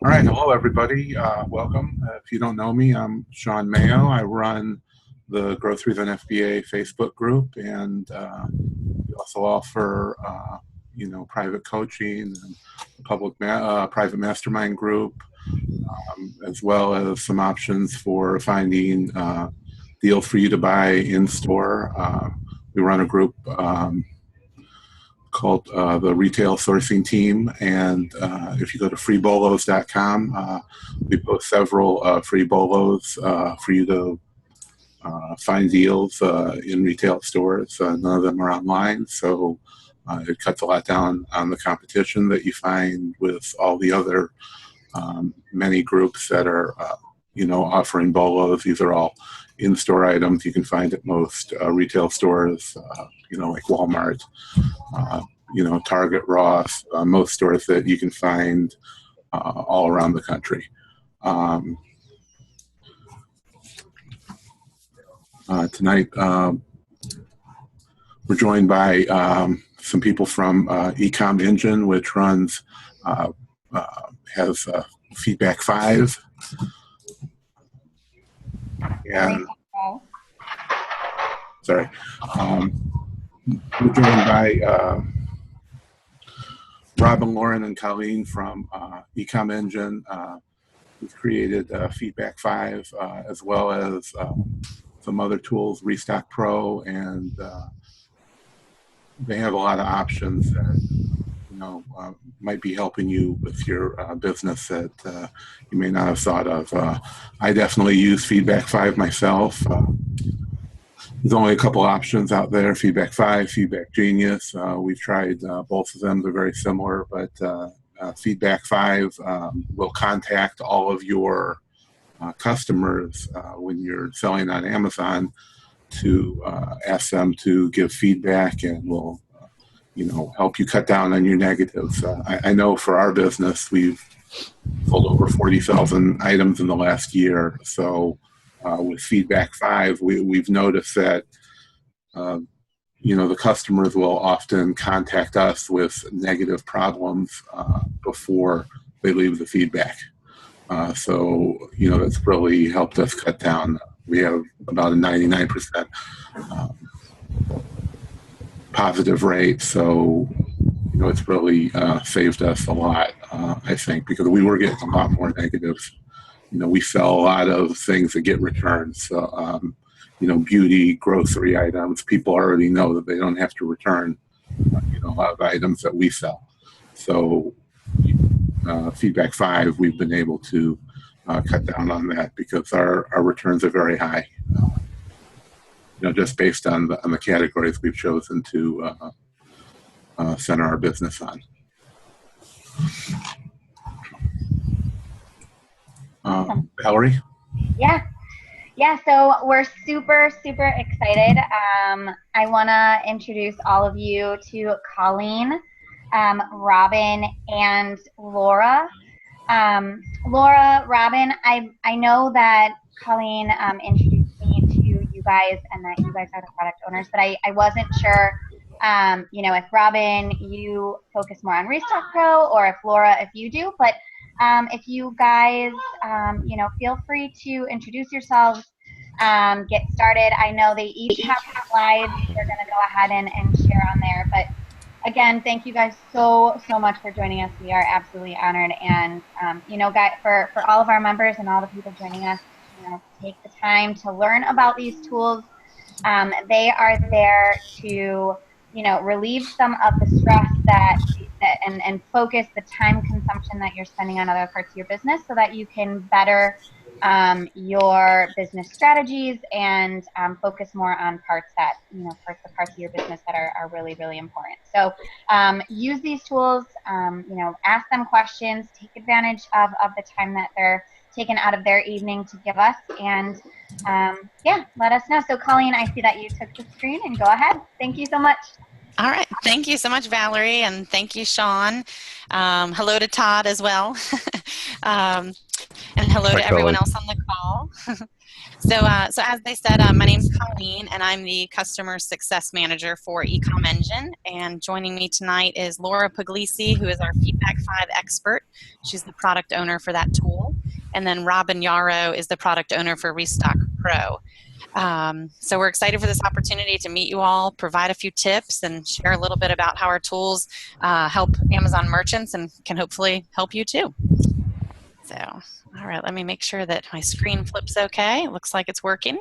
All right, hello everybody. Welcome. If you don't know me, I'm Shawn Mayo. I run the Groceries on FBA Facebook group, and we also offer, private coaching and private mastermind group, as well as some options for finding deals for you to buy in store. We run a group called the Retail Sourcing Team, and if you go to freebolos.com, we post several free bolos for you to find deals in retail stores. None of them are online, so it cuts a lot down on the competition that you find with all the other many groups that are offering bolos. These are all in-store items you can find at most retail stores, like Walmart, Target, Ross, most stores that you can find all around the country. Tonight, we're joined by some people from EcomEngine, which has FeedbackFive. And sorry, we're joined by Rob and Lauren and Colleen from EcomEngine. We've created FeedbackFive as well as some other tools, RestockPro, and they have a lot of options that might be helping you with your business that you may not have thought of. I definitely use FeedbackFive myself. There's only a couple options out there, FeedbackFive, FeedbackGenius. We've tried both of them. They're very similar, but FeedbackFive will contact all of your customers when you're selling on Amazon to ask them to give feedback, and will help you cut down on your negatives. I know for our business, we've sold over 40,000 items in the last year. So with FeedbackFive, we've noticed that the customers will often contact us with negative problems before they leave the feedback. So that's really helped us cut down. We have about a 99% positive rate, so it's really saved us a lot, I think, because we were getting a lot more negatives. We sell a lot of things that get returned. So, beauty, grocery items, people already know that they don't have to return, a lot of items that we sell. So, FeedbackFive, we've been able to cut down on that because our returns are very high. Just based on the categories we've chosen to center our business on. Valerie? Yeah, so we're super excited. I want to introduce all of you to Colleen, Robin, and Laura. Robin, I know that Colleen introduced me to you guys and that you guys are the product owners, but I wasn't sure, if Robin, you focus more on RestockPro, or if Laura, if you do. But if you guys, feel free to introduce yourselves, get started. I know they each have slides they're going to go ahead and share on there. But again, thank you guys so much for joining us. We are absolutely honored. And, guys, for all of our members and all the people joining us, take the time to learn about these tools. They are there to, relieve some of the stress and focus the time consumption that you're spending on other parts of your business, so that you can better your business strategies and focus more on parts of your business that are really important. So use these tools, ask them questions, take advantage of the time that they're taken out of their evening to give us, and let us know. So Colleen, I see that you took the screen, and go ahead. Thank you so much. All right. Thank you so much, Valerie, and thank you, Shawn. Hello to Todd as well. um, and hello Hi, to everyone Colleen. else on the call. So as they said, my name's Colleen, and I'm the Customer Success Manager for EcomEngine. And joining me tonight is Laura Puglisi, who is our FeedbackFive expert. She's the product owner for that tool. And then Robin Yarrow is the product owner for RestockPro. So we're excited for this opportunity to meet you all, provide a few tips, and share a little bit about how our tools help Amazon merchants and can hopefully help you too. So, all right, let me make sure that my screen flips okay. It looks like it's working.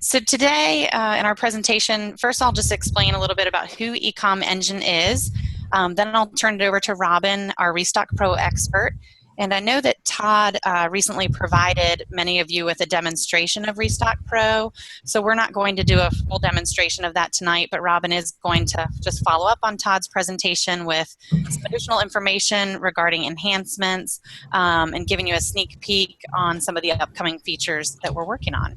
So today in our presentation, first I'll just explain a little bit about who EcomEngine is. Then I'll turn it over to Robin, our RestockPro expert. And I know that Todd recently provided many of you with a demonstration of RestockPro, so we're not going to do a full demonstration of that tonight, but Robin is going to just follow up on Todd's presentation with some additional information regarding enhancements and giving you a sneak peek on some of the upcoming features that we're working on.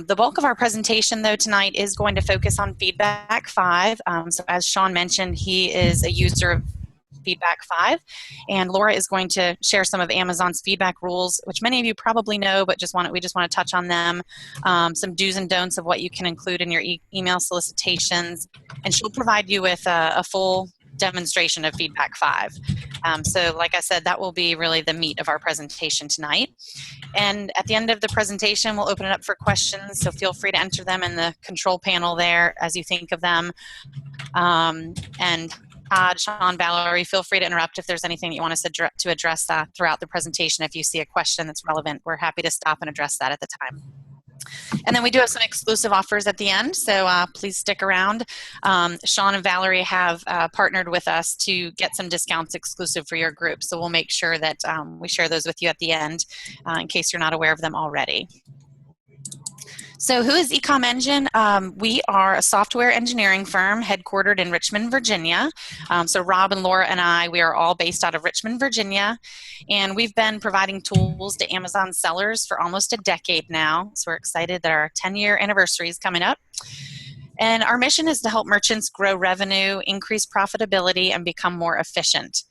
The bulk of our presentation, though, tonight is going to focus on FeedbackFive. So as Shawn mentioned, he is a user of FeedbackFive, and Laura is going to share some of Amazon's feedback rules, which many of you probably know, but we just want to touch on them. Some do's and don'ts of what you can include in your email solicitations, and she'll provide you with a full demonstration of FeedbackFive. So like I said, that will be really the meat of our presentation tonight. And at the end of the presentation, we'll open it up for questions, so feel free to enter them in the control panel there as you think of them. And Todd, Shawn, Valerie, feel free to interrupt if there's anything that you want us to address throughout the presentation. If you see a question that's relevant, we're happy to stop and address that at the time. And then we do have some exclusive offers at the end, so please stick around. Shawn and Valerie have partnered with us to get some discounts exclusive for your group, so we'll make sure that we share those with you at the end in case you're not aware of them already. So who is EcomEngine? We are a software engineering firm headquartered in Richmond, Virginia. So Rob and Laura and I, we are all based out of Richmond, Virginia. And we've been providing tools to Amazon sellers for almost a decade now. So we're excited that our 10-year anniversary is coming up. And our mission is to help merchants grow revenue, increase profitability, and become more efficient.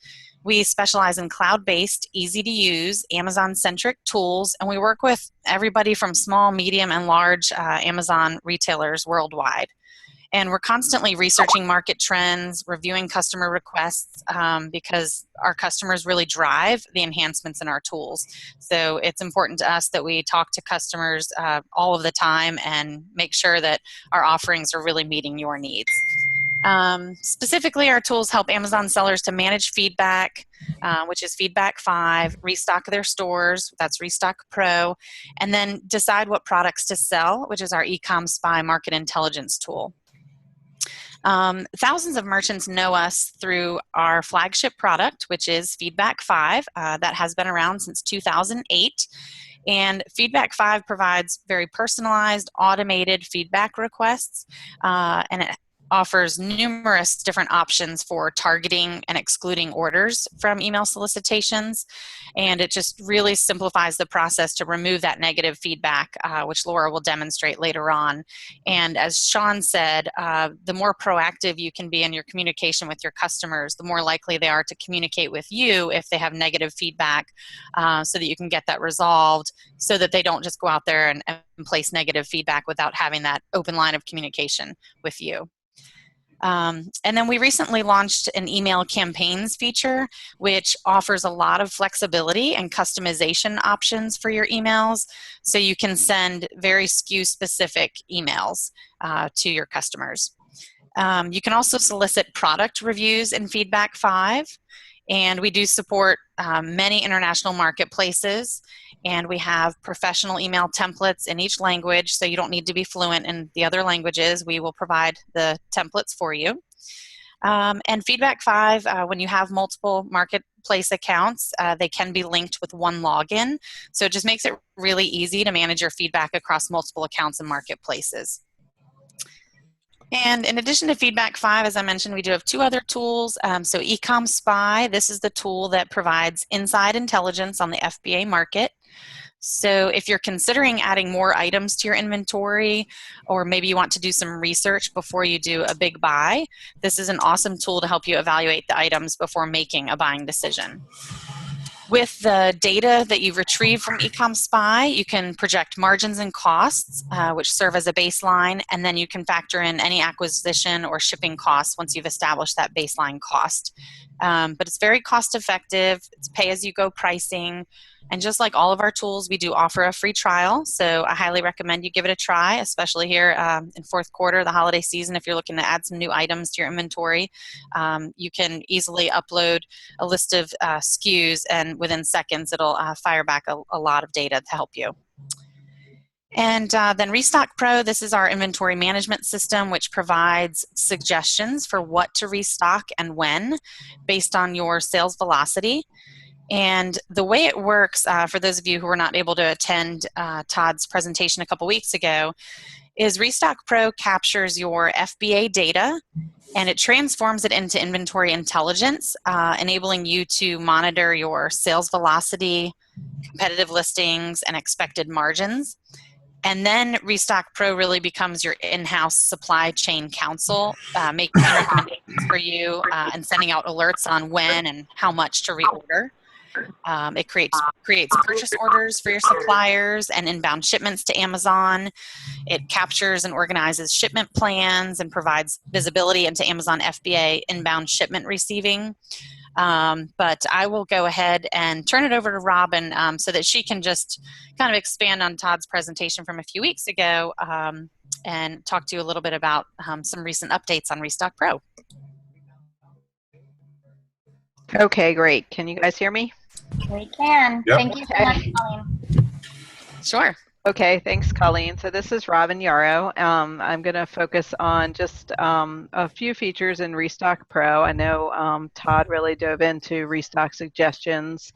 We specialize in cloud-based, easy-to-use, Amazon-centric tools, and we work with everybody from small, medium, and large Amazon retailers worldwide. And we're constantly researching market trends, reviewing customer requests, because our customers really drive the enhancements in our tools. So it's important to us that we talk to customers all of the time and make sure that our offerings are really meeting your needs. Specifically, our tools help Amazon sellers to manage feedback, which is FeedbackFive, restock their stores, that's RestockPro, and then decide what products to sell, which is our EcommSpy market intelligence tool. Thousands of merchants know us through our flagship product, which is FeedbackFive. That has been around since 2008. And FeedbackFive provides very personalized, automated feedback requests, and it offers numerous different options for targeting and excluding orders from email solicitations. And it just really simplifies the process to remove that negative feedback, which Laura will demonstrate later on. And as Shawn said, the more proactive you can be in your communication with your customers, the more likely they are to communicate with you if they have negative feedback, so that you can get that resolved, so that they don't just go out there and place negative feedback without having that open line of communication with you. And then we recently launched an email campaigns feature, which offers a lot of flexibility and customization options for your emails, so you can send very SKU-specific emails to your customers. You can also solicit product reviews in FeedbackFive, and we do support many international marketplaces, and we have professional email templates in each language, so you don't need to be fluent in the other languages. We will provide the templates for you. And FeedbackFive, when you have multiple marketplace accounts, they can be linked with one login, so it just makes it really easy to manage your feedback across multiple accounts and marketplaces. And in addition to FeedbackFive, as I mentioned, we do have two other tools. So EcommSpy, this is the tool that provides inside intelligence on the FBA market. So if you're considering adding more items to your inventory, or maybe you want to do some research before you do a big buy, this is an awesome tool to help you evaluate the items before making a buying decision. With the data that you've retrieved from EcomSpy, you can project margins and costs, which serve as a baseline, and then you can factor in any acquisition or shipping costs once you've established that baseline cost. But it's very cost effective, it's pay-as-you-go pricing, and just like all of our tools, we do offer a free trial, so I highly recommend you give it a try, especially here in fourth quarter, the holiday season. If you're looking to add some new items to your inventory, you can easily upload a list of SKUs, and within seconds it'll fire back a lot of data to help you. And then RestockPro, this is our inventory management system, which provides suggestions for what to restock and when based on your sales velocity. And the way it works, for those of you who were not able to attend Todd's presentation a couple weeks ago, is RestockPro captures your FBA data and it transforms it into inventory intelligence, enabling you to monitor your sales velocity, competitive listings, and expected margins. And then RestockPro really becomes your in-house supply chain counsel, making recommendations for you and sending out alerts on when and how much to reorder. It creates purchase orders for your suppliers and inbound shipments to Amazon. It captures and organizes shipment plans and provides visibility into Amazon FBA inbound shipment receiving. But I will go ahead and turn it over to Robin so that she can just kind of expand on Todd's presentation from a few weeks ago and talk to you a little bit about some recent updates on RestockPro. Okay, great. Can you guys hear me? We can. Yep. Thank you so much, Colleen. Sure. Okay, thanks, Colleen. So this is Robin Yarrow. I'm going to focus on just a few features in RestockPro. I know Todd really dove into restock suggestions.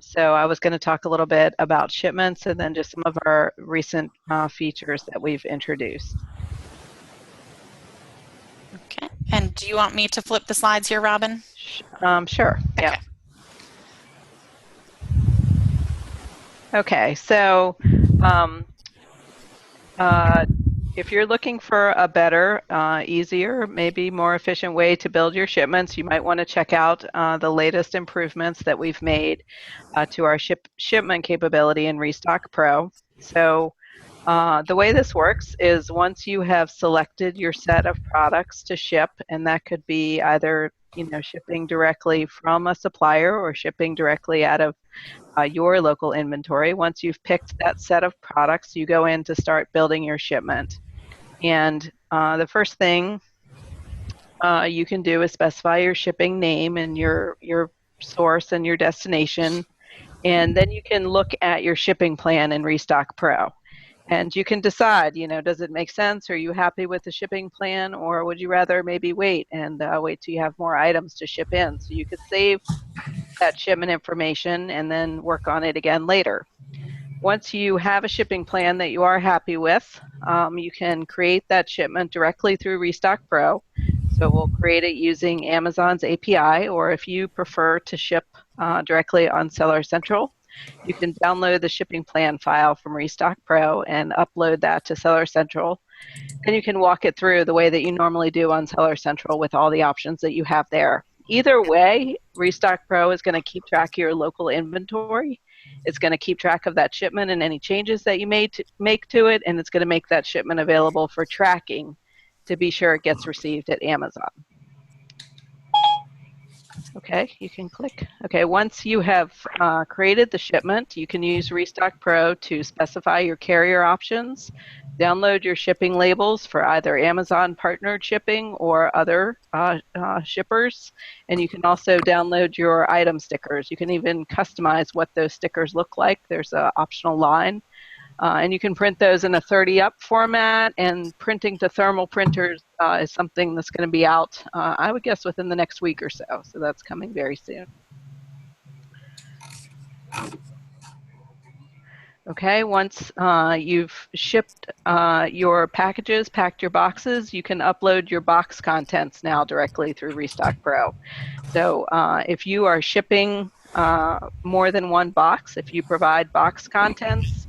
So I was going to talk a little bit about shipments and then just some of our recent features that we've introduced. Okay. And do you want me to flip the slides here, Robin? Sure. Okay. Yeah. Okay, so if you're looking for a better, easier, maybe more efficient way to build your shipments, you might want to check out the latest improvements that we've made to our shipment capability in RestockPro. So the way this works is once you have selected your set of products to ship, and that could be either shipping directly from a supplier or shipping directly out of your local inventory. Once you've picked that set of products, you go in to start building your shipment. And the first thing you can do is specify your shipping name and your source and your destination. And then you can look at your shipping plan in RestockPro. And you can decide, does it make sense? Are you happy with the shipping plan? Or would you rather maybe wait and wait till you have more items to ship in? So you could save that shipment information and then work on it again later. Once you have a shipping plan that you are happy with, you can create that shipment directly through RestockPro. So we'll create it using Amazon's API, or if you prefer to ship directly on Seller Central, you can download the shipping plan file from RestockPro and upload that to Seller Central. And you can walk it through the way that you normally do on Seller Central with all the options that you have there. Either way, RestockPro is going to keep track of your local inventory. It's going to keep track of that shipment and any changes that you make to it, and it's going to make that shipment available for tracking to be sure it gets received at Amazon. Okay, you can click. Okay, once you have created the shipment, you can use RestockPro to specify your carrier options, download your shipping labels for either Amazon partnered shipping or other shippers, and you can also download your item stickers. You can even customize what those stickers look like. There's an optional line. And you can print those in a 30-up format, and printing to thermal printers is something that's going to be out, I would guess, within the next week or so. So that's coming very soon. Okay, once you've shipped your packages, packed your boxes, you can upload your box contents now directly through RestockPro. So if you are shipping more than one box, if you provide box contents,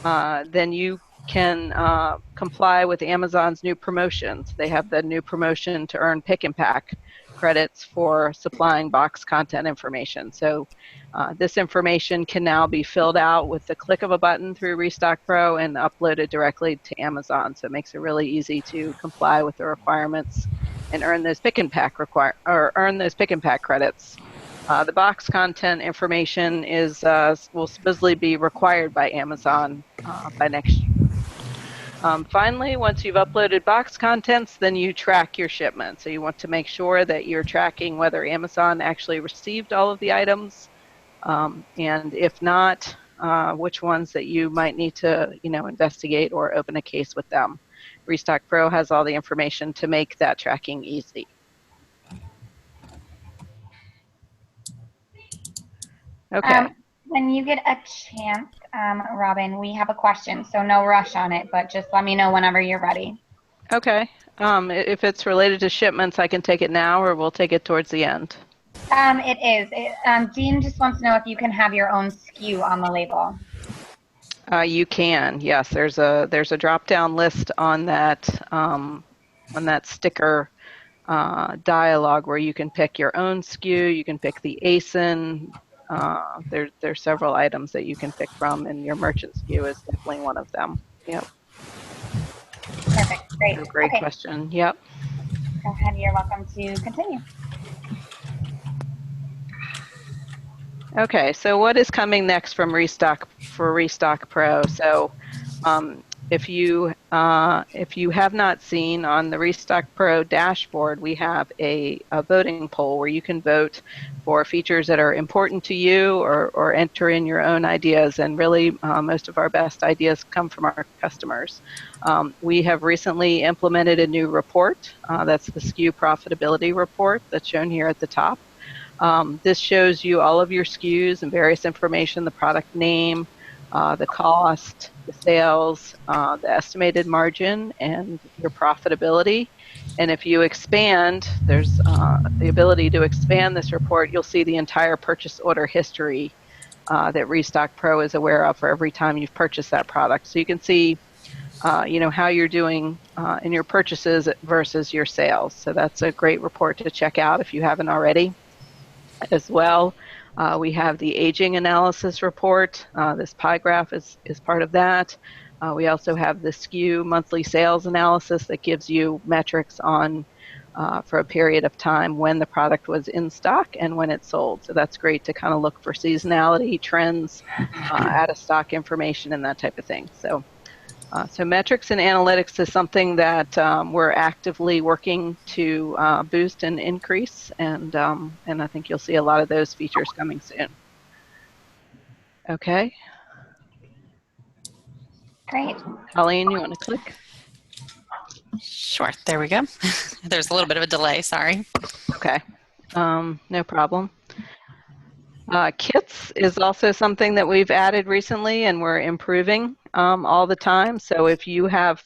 then you can comply with Amazon's new promotions. They have the new promotion to earn pick and pack credits for supplying box content information. So this information can now be filled out with the click of a button through RestockPro and uploaded directly to Amazon. So it makes it really easy to comply with the requirements and earn those pick and pack credits. The box content information will supposedly be required by Amazon by next year. Finally, once you've uploaded box contents, then you track your shipment. So you want to make sure that you're tracking whether Amazon actually received all of the items, and if not, which ones that you might need to, investigate or open a case with them. RestockPro has all the information to make that tracking easy. Okay. When you get a chance, Robin, we have a question, so no rush on it, but just let me know whenever you're ready. Okay. If it's related to shipments, I can take it now, or we'll take it towards the end. It is. Dean just wants to know if you can have your own SKU on the label. You can, yes. There's a drop-down list on that sticker dialog where you can pick your own SKU. You can pick the ASIN. There's several items that you can pick from, and your merchant SKU is definitely one of them. Yep. Perfect. Great. Great question. Yep. Go ahead. You're welcome to continue. Okay, so what is coming next from RestockPro? So if you have not seen, on the RestockPro dashboard, we have a voting poll where you can vote for features that are important to you, or enter in your own ideas. And really, most of our best ideas come from our customers. We have recently implemented a new report. That's the SKU profitability report that's shown here at the top. This shows you all of your SKUs and various information: the product name, the cost, the sales, the estimated margin, and your profitability. And if you expand, there's the ability to expand this report. You'll see the entire purchase order history that RestockPro is aware of for every time you've purchased that product. So you can see how you're doing in your purchases versus your sales. So that's a great report to check out if you haven't already. As well, we have the aging analysis report. This pie graph is part of that. We also have the SKU monthly sales analysis that gives you metrics on for a period of time when the product was in stock and when it sold. So that's great to kind of look for seasonality, trends, out of stock information, and that type of thing. So metrics and analytics is something that we're actively working to boost and increase, and I think you'll see a lot of those features coming soon. Okay. Great. Colleen, you want to click? Sure, there we go. There's a little bit of a delay, sorry. Okay, no problem. Kits is also something that we've added recently, and we're improving all the time. So if you have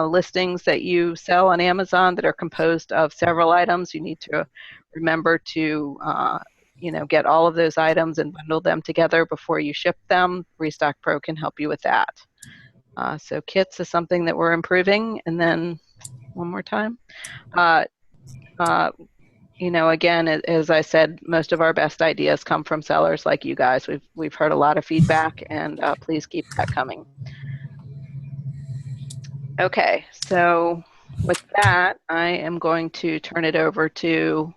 listings that you sell on Amazon that are composed of several items, you need to remember to get all of those items and bundle them together before you ship them. RestockPro can help you with that. So kits is something that we're improving. And then one more time. Again, as I said, most of our best ideas come from sellers like you guys. We've heard a lot of feedback, and please keep that coming. Okay, so with that, I am going to turn it over to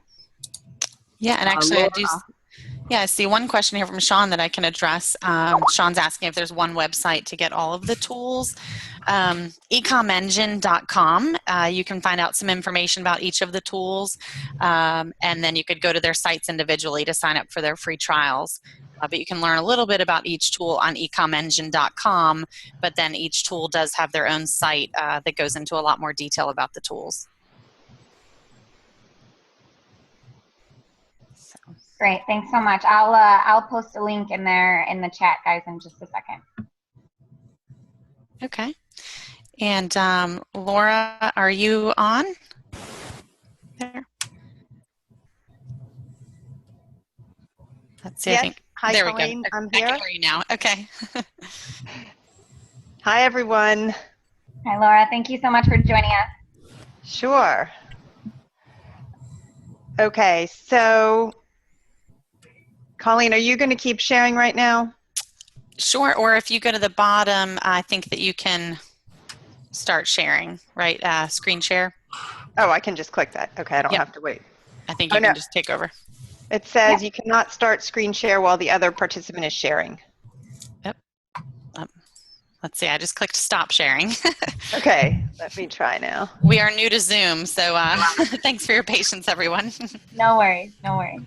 and actually Laura. I see one question here from Shawn that I can address. Shawn's asking if there's one website to get all of the tools. EcomEngine.com. You can find out some information about each of the tools, and then you could go to their sites individually to sign up for their free trials. But you can learn a little bit about each tool on EcomEngine.com, but then each tool does have their own site that goes into a lot more detail about the tools. Great, thanks so much. I'll post a link in there in the chat, guys, in just a second. Okay. And Laura, are you on there? Let's see. I Yes. think Hi, there Colleen. we go. I'm I here. can hear you now. Okay. Hi, everyone. Hi, Laura. Thank you so much for joining us. Sure. Okay, so Colleen, are you going to keep sharing right now? Sure. Or if you go to the bottom, I think that you can start sharing, right? Screen share. Oh, I can just click that. Okay, I don't have to wait. I think Oh, you can no. just take over. It says you cannot start screen share while the other participant is sharing. Yep. Let's see. I just clicked stop sharing. Okay, let me try now. We are new to Zoom, so thanks for your patience, everyone. No worries. No worries.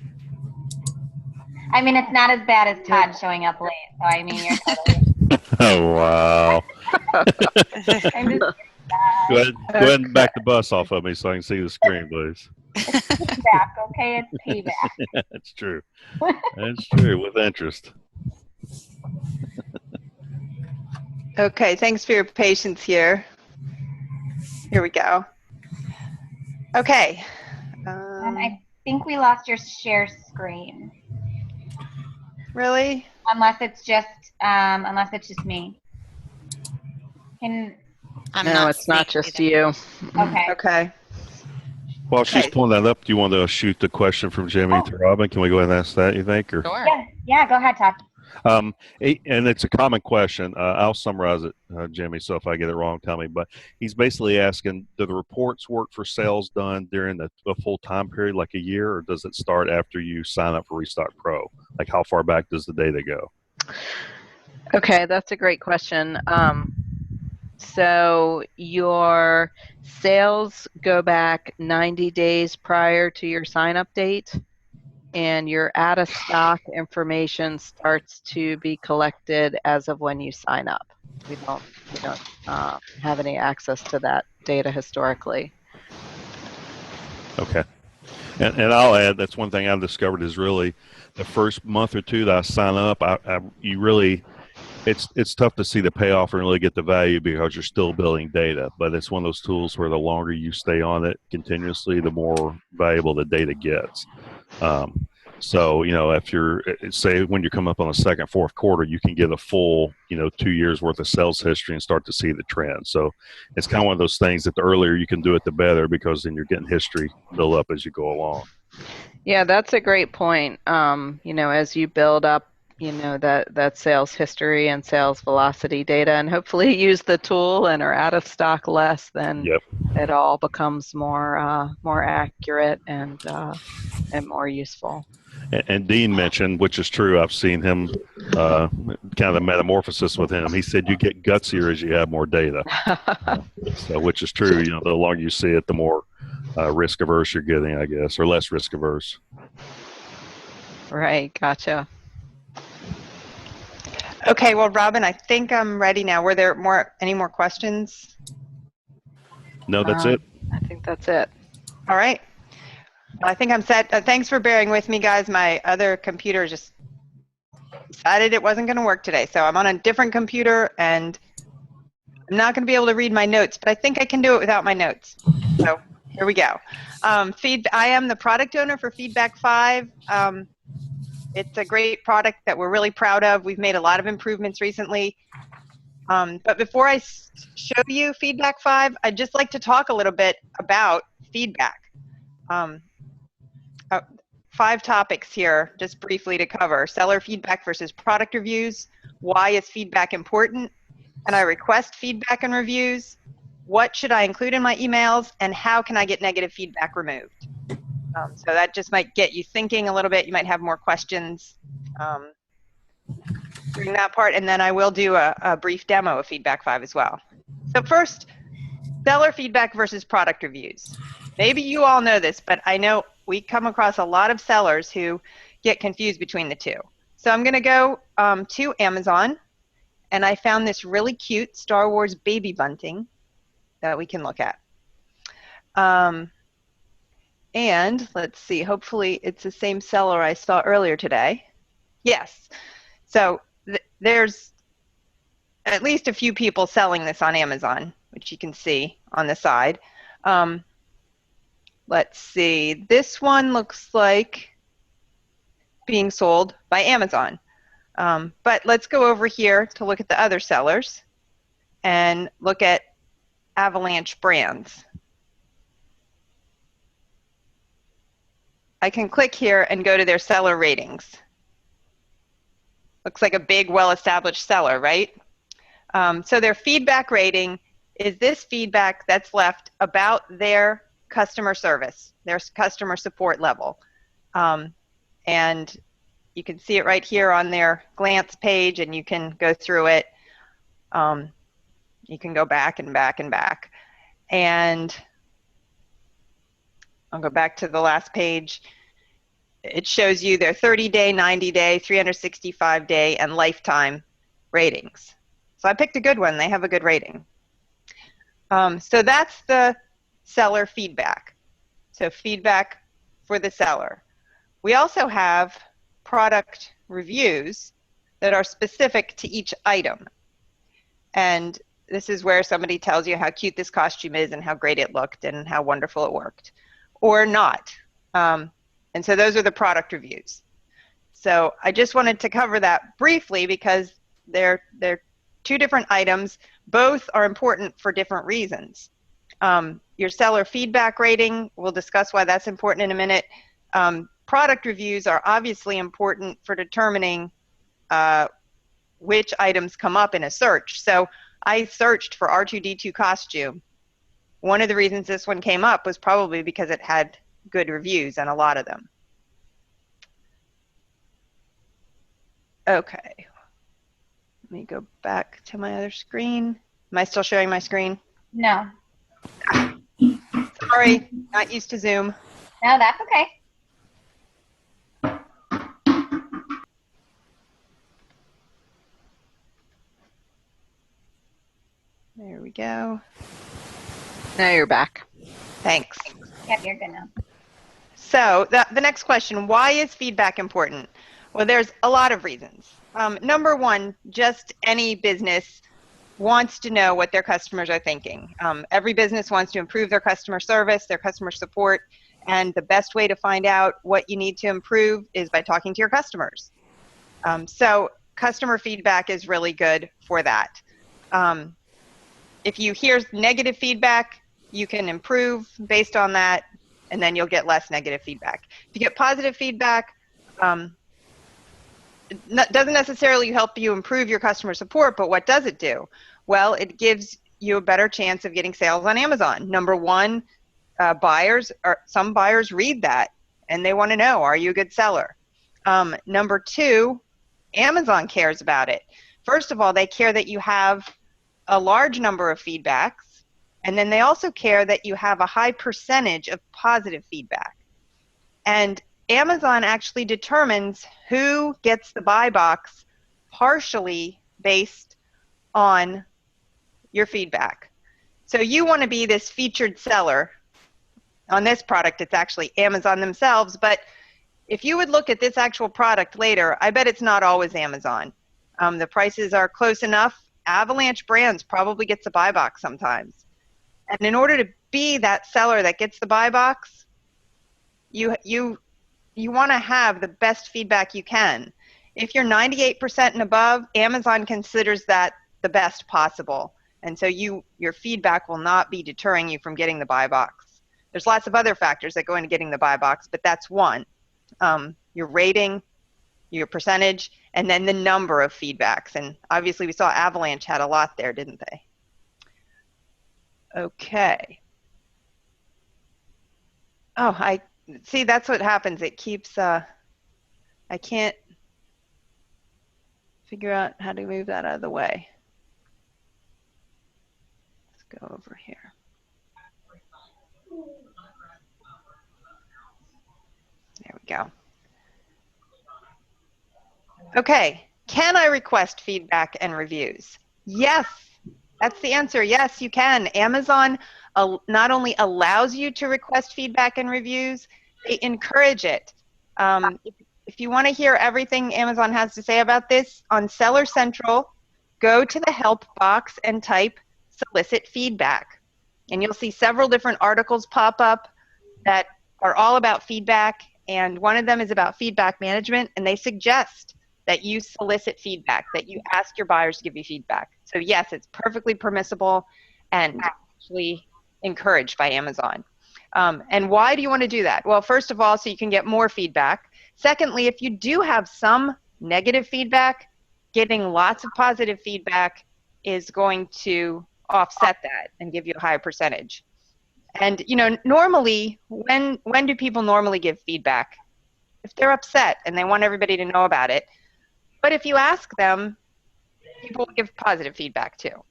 I mean, it's not as bad as Todd showing up late. So, I mean, you're totally. Oh, wow. I'm just Go ahead and back the bus off of me so I can see the screen, please. payback, okay? It's payback. That's true. That's true, with interest. Okay, thanks for your patience here. Here we go. Okay. I think we lost your share screen. Really? Unless it's just me. No, it's not just you. Okay. Okay. While she's pulling that up, do you want to shoot the question from Jimmy to Robin? Can we go ahead and ask that, you think? Or? Sure. Yeah, go ahead, Todd. And it's a common question. I'll summarize it, Jimmy, so if I get it wrong, tell me. But he's basically asking, do the reports work for sales done during the full time period, like a year, or does it start after you sign up for RestockPro? Like, how far back does the data go? Okay, that's a great question. So your sales go back 90 days prior to your sign-up date, and your out-of-stock information starts to be collected as of when you sign up. We don't have any access to that data historically. Okay. And I'll add, that's one thing I've discovered is really the first month or two that I sign up, you really, it's tough to see the payoff and really get the value because you're still building data. But it's one of those tools where the longer you stay on it continuously, the more valuable the data gets. So, if you're, say, when you come up on the second, fourth quarter, you can get a full, 2 years worth of sales history and start to see the trend. So it's kind of one of those things that the earlier you can do it, the better, because then you're getting history build up as you go along. Yeah, that's a great point. As you build up, that sales history and sales velocity data, and hopefully use the tool and are out of stock less, then it all becomes more accurate and more useful. And Dean mentioned, which is true, I've seen him, kind of the metamorphosis with him. He said you get gutsier as you have more data, so which is true. The longer you see it, the more risk averse you're getting, I guess, or less risk averse. Right, gotcha. Okay, well, Robin, I think I'm ready now. Were there any more questions? No, that's it. I think that's it. All right. Well, I think I'm set. Thanks for bearing with me, guys. My other computer just decided it wasn't going to work today. So I'm on a different computer, and I'm not going to be able to read my notes, but I think I can do it without my notes. So here we go. I am the product owner for FeedbackFive. It's a great product that we're really proud of. We've made a lot of improvements recently. But before I show you FeedbackFive, I'd just like to talk a little bit about feedback. 5 topics here, just briefly to cover. Seller feedback versus product reviews. Why is feedback important? And I request feedback and reviews. What should I include in my emails? And how can I get negative feedback removed? So that just might get you thinking a little bit. You might have more questions during that part. And then I will do a brief demo of FeedbackFive as well. So first, seller feedback versus product reviews. Maybe you all know this, but I know we come across a lot of sellers who get confused between the two. So I'm going to go to Amazon, and I found this really cute Star Wars baby bunting that we can look at. And let's see, hopefully it's the same seller I saw earlier today. Yes. So there's at least a few people selling this on Amazon, which you can see on the side. Let's see, this one looks like being sold by Amazon. But let's go over here to look at the other sellers and look at Avalanche brands. I can click here and go to their seller ratings. Looks like a big, well-established seller, right? So their feedback rating is this feedback that's left about their customer service, their customer support level. And you can see it right here on their glance page, and you can go through it. You can go back and back and back. And I'll go back to the last page. It shows you their 30-day, 90-day, 365-day, and lifetime ratings. So I picked a good one. They have a good rating. So that's the seller feedback. So feedback for the seller. We also have product reviews that are specific to each item. And this is where somebody tells you how cute this costume is and how great it looked and how wonderful it worked, or not. And so those are the product reviews. So I just wanted to cover that briefly because they're two different items. Both are important for different reasons. Your seller feedback rating, we'll discuss why that's important in a minute. Product reviews are obviously important for determining which items come up in a search. So I searched for R2-D2 costume. One of the reasons this one came up was probably because it had good reviews, and a lot of them. Okay. Let me go back to my other screen. Am I still sharing my screen? No. Sorry, not used to Zoom. No, that's okay. There we go. Now you're back. Thanks. Yep, you're good now. So the next question, why is feedback important? Well, there's a lot of reasons. Number one, just any business wants to know what their customers are thinking. Every business wants to improve their customer service, their customer support, and the best way to find out what you need to improve is by talking to your customers. So customer feedback is really good for that. If you hear negative feedback, you can improve based on that, and then you'll get less negative feedback. If you get positive feedback, it doesn't necessarily help you improve your customer support, but what does it do? Well, it gives you a better chance of getting sales on Amazon. Number one, some buyers read that, and they want to know, are you a good seller? Number two, Amazon cares about it. First of all, they care that you have a large number of feedbacks, and then they also care that you have a high percentage of positive feedback. And Amazon actually determines who gets the buy box partially based on your feedback. So you want to be this featured seller. On this product, it's actually Amazon themselves, but if you would look at this actual product later, I bet it's not always Amazon. The prices are close enough. Avalanche Brands probably gets a buy box sometimes. And in order to be that seller that gets the buy box, you want to have the best feedback you can. If you're 98% and above, Amazon considers that the best possible. And so your feedback will not be deterring you from getting the buy box. There's lots of other factors that go into getting the buy box, but that's one. Your rating, your percentage, and then the number of feedbacks. And obviously we saw Avalanche had a lot there, didn't they? Okay. Oh, I see, that's what happens. It keeps, I can't figure out how to move that out of the way. Let's go over here. There we go. Okay, can I request feedback and reviews? Yes, that's the answer. Yes, you can. Amazon not only allows you to request feedback and reviews, they encourage it. If you want to hear everything Amazon has to say about this, on Seller Central, go to the help box and type solicit feedback. And you'll see several different articles pop up that are all about feedback, and one of them is about feedback management, and they suggest that you solicit feedback, that you ask your buyers to give you feedback. So yes, it's perfectly permissible and actually encouraged by Amazon. And why do you want to do that? Well, first of all, so you can get more feedback. Secondly, if you do have some negative feedback, getting lots of positive feedback is going to offset that and give you a higher percentage. And normally, when do people normally give feedback? If they're upset and they want everybody to know about it. But if you ask them, people will give positive feedback too.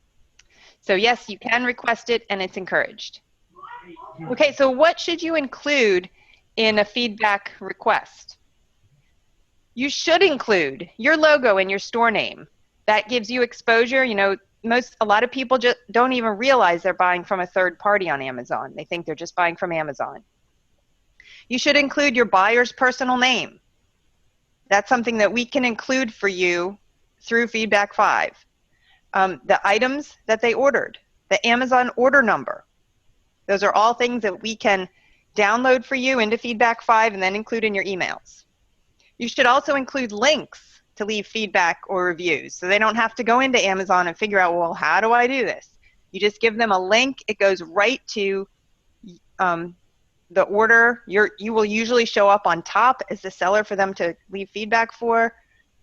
So yes, you can request it, and it's encouraged. Okay, so what should you include in a feedback request? You should include your logo and your store name. That gives you exposure. A lot of people just don't even realize they're buying from a third party on Amazon. They think they're just buying from Amazon. You should include your buyer's personal name. That's something that we can include for you through FeedbackFive. The items that they ordered, the Amazon order number. Those are all things that we can download for you into FeedbackFive and then include in your emails. You should also include links to leave feedback or reviews, so they don't have to go into Amazon and figure out, well, how do I do this? You just give them a link. It goes right to the order. You will usually show up on top as the seller for them to leave feedback for,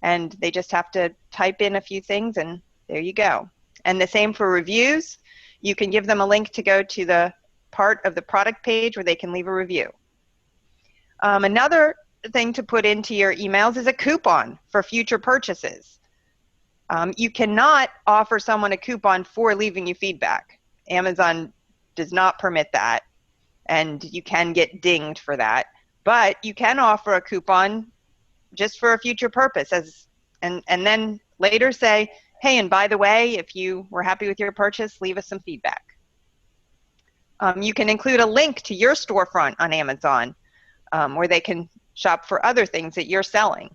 and they just have to type in a few things, and there you go. And the same for reviews. You can give them a link to go to the part of the product page where they can leave a review. Another thing to put into your emails is a coupon for future purchases. You cannot offer someone a coupon for leaving you feedback. Amazon does not permit that, and you can get dinged for that. But you can offer a coupon just for a future purpose, and then later say, hey, and by the way, if you were happy with your purchase, leave us some feedback. You can include a link to your storefront on Amazon where they can shop for other things that you're selling.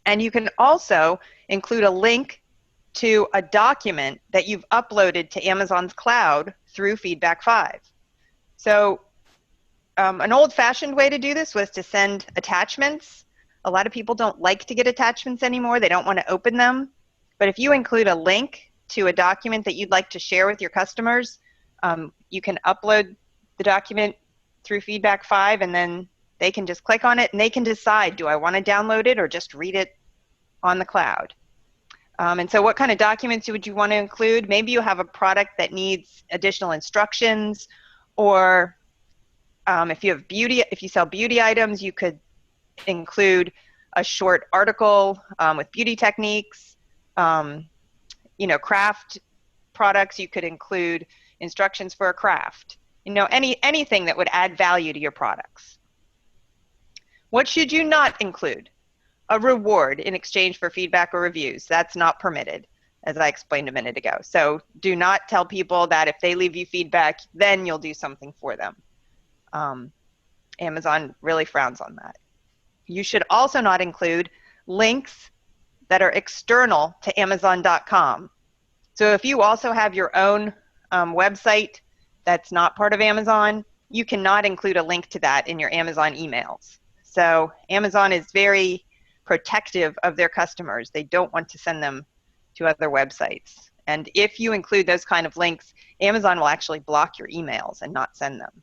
And you can also include a link to a document that you've uploaded to Amazon's cloud through FeedbackFive. So an old-fashioned way to do this was to send attachments. A lot of people don't like to get attachments anymore. They don't want to open them. But if you include a link to a document that you'd like to share with your customers, you can upload the document through FeedbackFive, and then they can just click on it, and they can decide, do I want to download it or just read it on the cloud? And so what kind of documents would you want to include? Maybe you have a product that needs additional instructions, or if you sell beauty items, you could include a short article with beauty techniques. Craft products, you could include instructions for a craft. Anything that would add value to your products. What should you not include? A reward in exchange for feedback or reviews. That's not permitted, as I explained a minute ago. So do not tell people that if they leave you feedback, then you'll do something for them. Amazon really frowns on that. You should also not include links that are external to Amazon.com. So if you also have your own website that's not part of Amazon, you cannot include a link to that in your Amazon emails. So Amazon is very protective of their customers. They don't want to send them to other websites. And if you include those kind of links, Amazon will actually block your emails and not send them.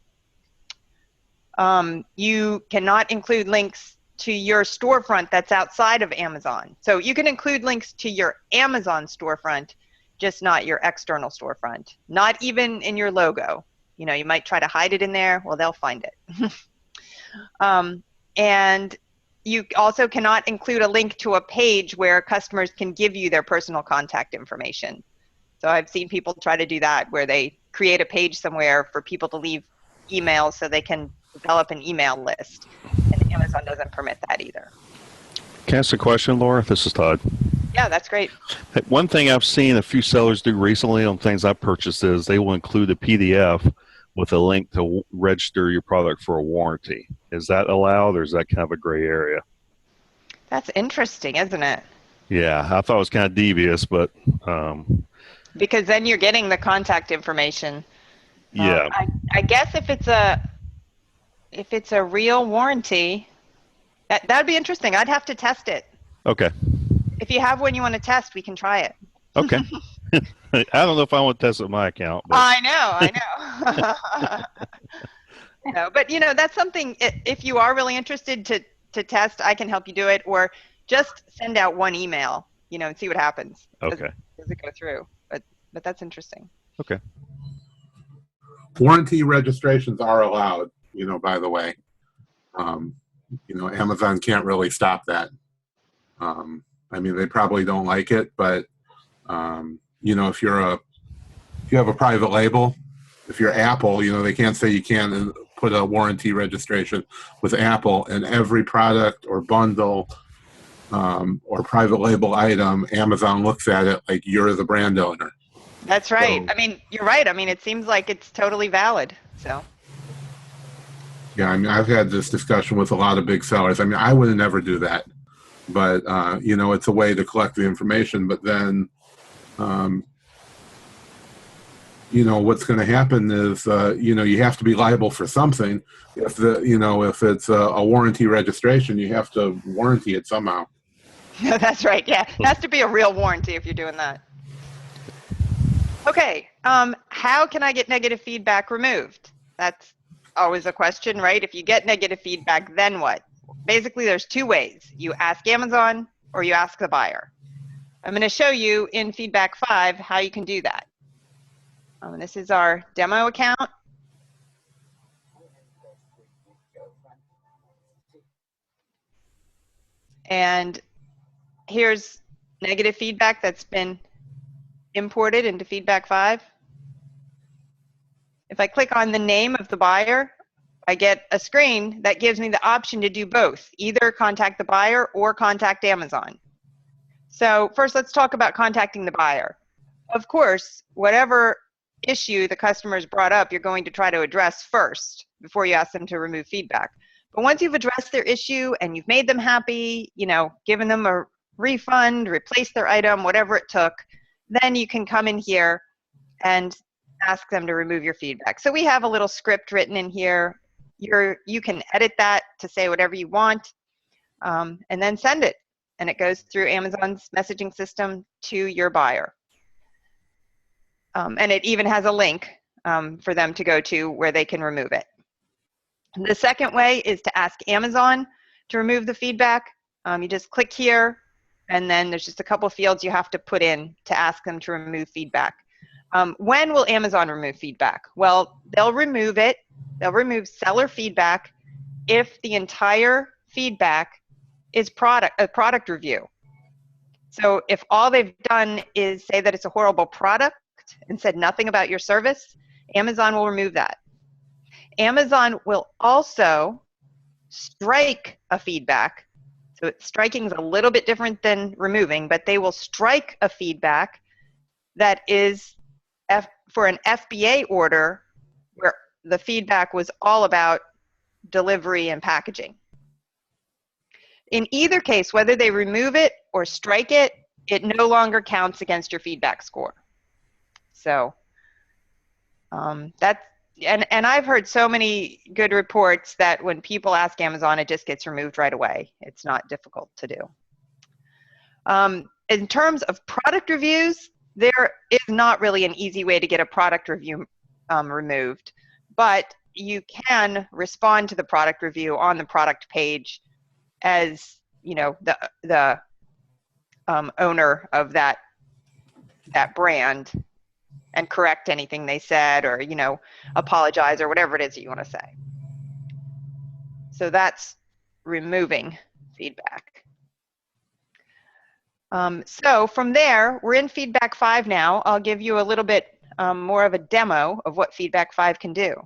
You cannot include links to your storefront that's outside of Amazon. So you can include links to your Amazon storefront, just not your external storefront. Not even in your logo. You might try to hide it in there. Well, they'll find it. And you also cannot include a link to a page where customers can give you their personal contact information. So I've seen people try to do that, where they create a page somewhere for people to leave emails so they can develop an email list. And Amazon doesn't permit that either. Can I ask a question, Laura? This is Todd. Yeah, that's great. One thing I've seen a few sellers do recently on things I've purchased is they will include a PDF with a link to register your product for a warranty. Is that allowed, or is that kind of a gray area? That's interesting, isn't it? Yeah, I thought it was kind of devious, but... because then you're getting the contact information. Yeah. I guess if it's if it's a real warranty, that'd be interesting. I'd have to test it. Okay. If you have one you want to test, we can try it. Okay. I don't know if I want to test with my account. But. I know. No, but that's something, if you are really interested to test, I can help you do it, or just send out one email, and see what happens. Okay. Does it go through? But that's interesting. Okay. Warranty registrations are allowed, by the way. Amazon can't really stop that. They probably don't like it, but if you have a private label, if you're Apple, they can't say you can't put a warranty registration with Apple, and every product or bundle or private label item, Amazon looks at it like you're the brand owner. That's right. So, you're right. It seems like it's totally valid. So. Yeah, I've had this discussion with a lot of big sellers. I would never do that, but it's a way to collect the information. But then, what's going to happen is, you have to be liable for something. If if it's a warranty registration, you have to warranty it somehow. That's right. Yeah, it has to be a real warranty if you're doing that. Okay, how can I get negative feedback removed? That's always a question, right? If you get negative feedback, then what? Basically, there's two ways. You ask Amazon or you ask the buyer. I'm going to show you in FeedbackFive how you can do that. This is our demo account. And here's negative feedback that's been imported into FeedbackFive. If I click on the name of the buyer, I get a screen that gives me the option to do both, either contact the buyer or contact Amazon. So first, let's talk about contacting the buyer. Of course, whatever issue the customer's brought up, you're going to try to address first before you ask them to remove feedback. But once you've addressed their issue and you've made them happy, given them a refund, replaced their item, whatever it took, then you can come in here and ask them to remove your feedback. So we have a little script written in here. You can edit that to say whatever you want, and then send it. And it goes through Amazon's messaging system to your buyer. And it even has a link for them to go to where they can remove it. The second way is to ask Amazon to remove the feedback. You just click here, and then there's just a couple fields you have to put in to ask them to remove feedback. When will Amazon remove feedback? Well, they'll remove it. They'll remove seller feedback if the entire feedback is a product review. So if all they've done is say that it's a horrible product and said nothing about your service, Amazon will remove that. Amazon will also strike a feedback. So striking is a little bit different than removing, but they will strike a feedback that is for an FBA order where the feedback was all about delivery and packaging. In either case, whether they remove it or strike it, it no longer counts against your feedback score. So and I've heard so many good reports that when people ask Amazon, it just gets removed right away. It's not difficult to do. In terms of product reviews, there is not really an easy way to get a product review removed, but you can respond to the product review on the product page as the owner of that brand, and correct anything they said, or apologize, or whatever it is that you want to say. So that's removing feedback. So from there, we're in FeedbackFive now. I'll give you a little bit more of a demo of what FeedbackFive can do.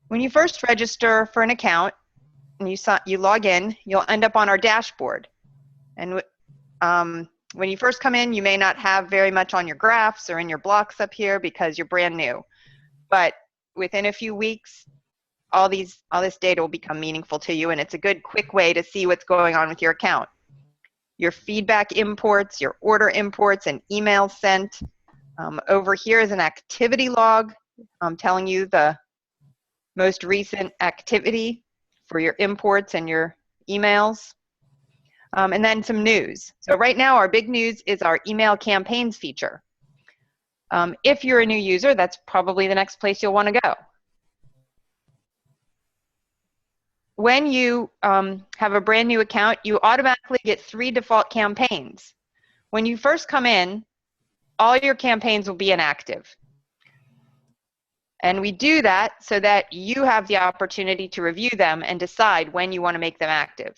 When you first register for an account and you log in, you'll end up on our dashboard. And when you first come in, you may not have very much on your graphs or in your blocks up here because you're brand new. But within a few weeks, all this data will become meaningful to you, and it's a good, quick way to see what's going on with your account. Your feedback imports, your order imports, and emails sent. Over here is an activity log telling you the most recent activity for your imports and your emails, and then some news. So right now our big news is our email campaigns feature. If you're a new user, that's probably the next place you'll want to go. When you have a brand new account, you automatically get 3 default campaigns. When you first come in, all your campaigns will be inactive. And we do that so that you have the opportunity to review them and decide when you want to make them active.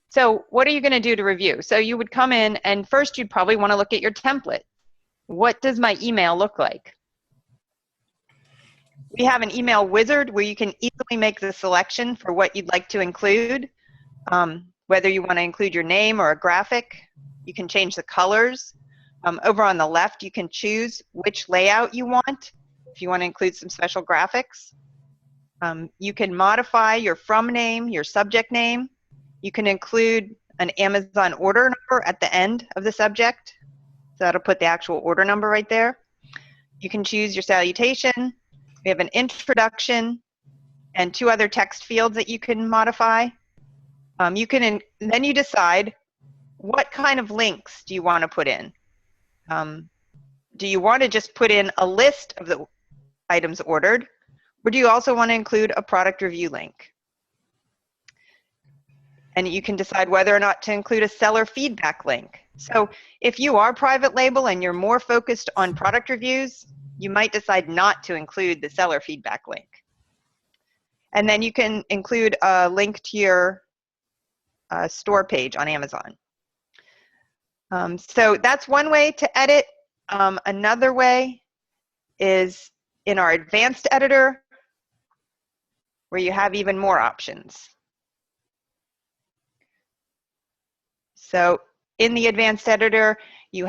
So what are you going to do to review? So you would come in, and first you'd probably want to look at your template. What does my email look like? We have an email wizard where you can easily make the selection for what you'd like to include, whether you want to include your name or a graphic. You can change the colors. Over on the left, you can choose which layout you want, if you want to include some special graphics. You can modify your from name, your subject name. You can include an Amazon order number at the end of the subject. So that'll put the actual order number right there. You can choose your salutation. We have an introduction and 2 other text fields that you can modify. Then you decide what kind of links do you want to put in. Do you want to just put in a list of the items ordered, or do you also want to include a product review link? And you can decide whether or not to include a seller feedback link. So if you are private label and you're more focused on product reviews, you might decide not to include the seller feedback link. And then you can include a link to your store page on Amazon. So that's one way to edit. Another way is in our advanced editor, where you have even more options. So in the advanced editor, you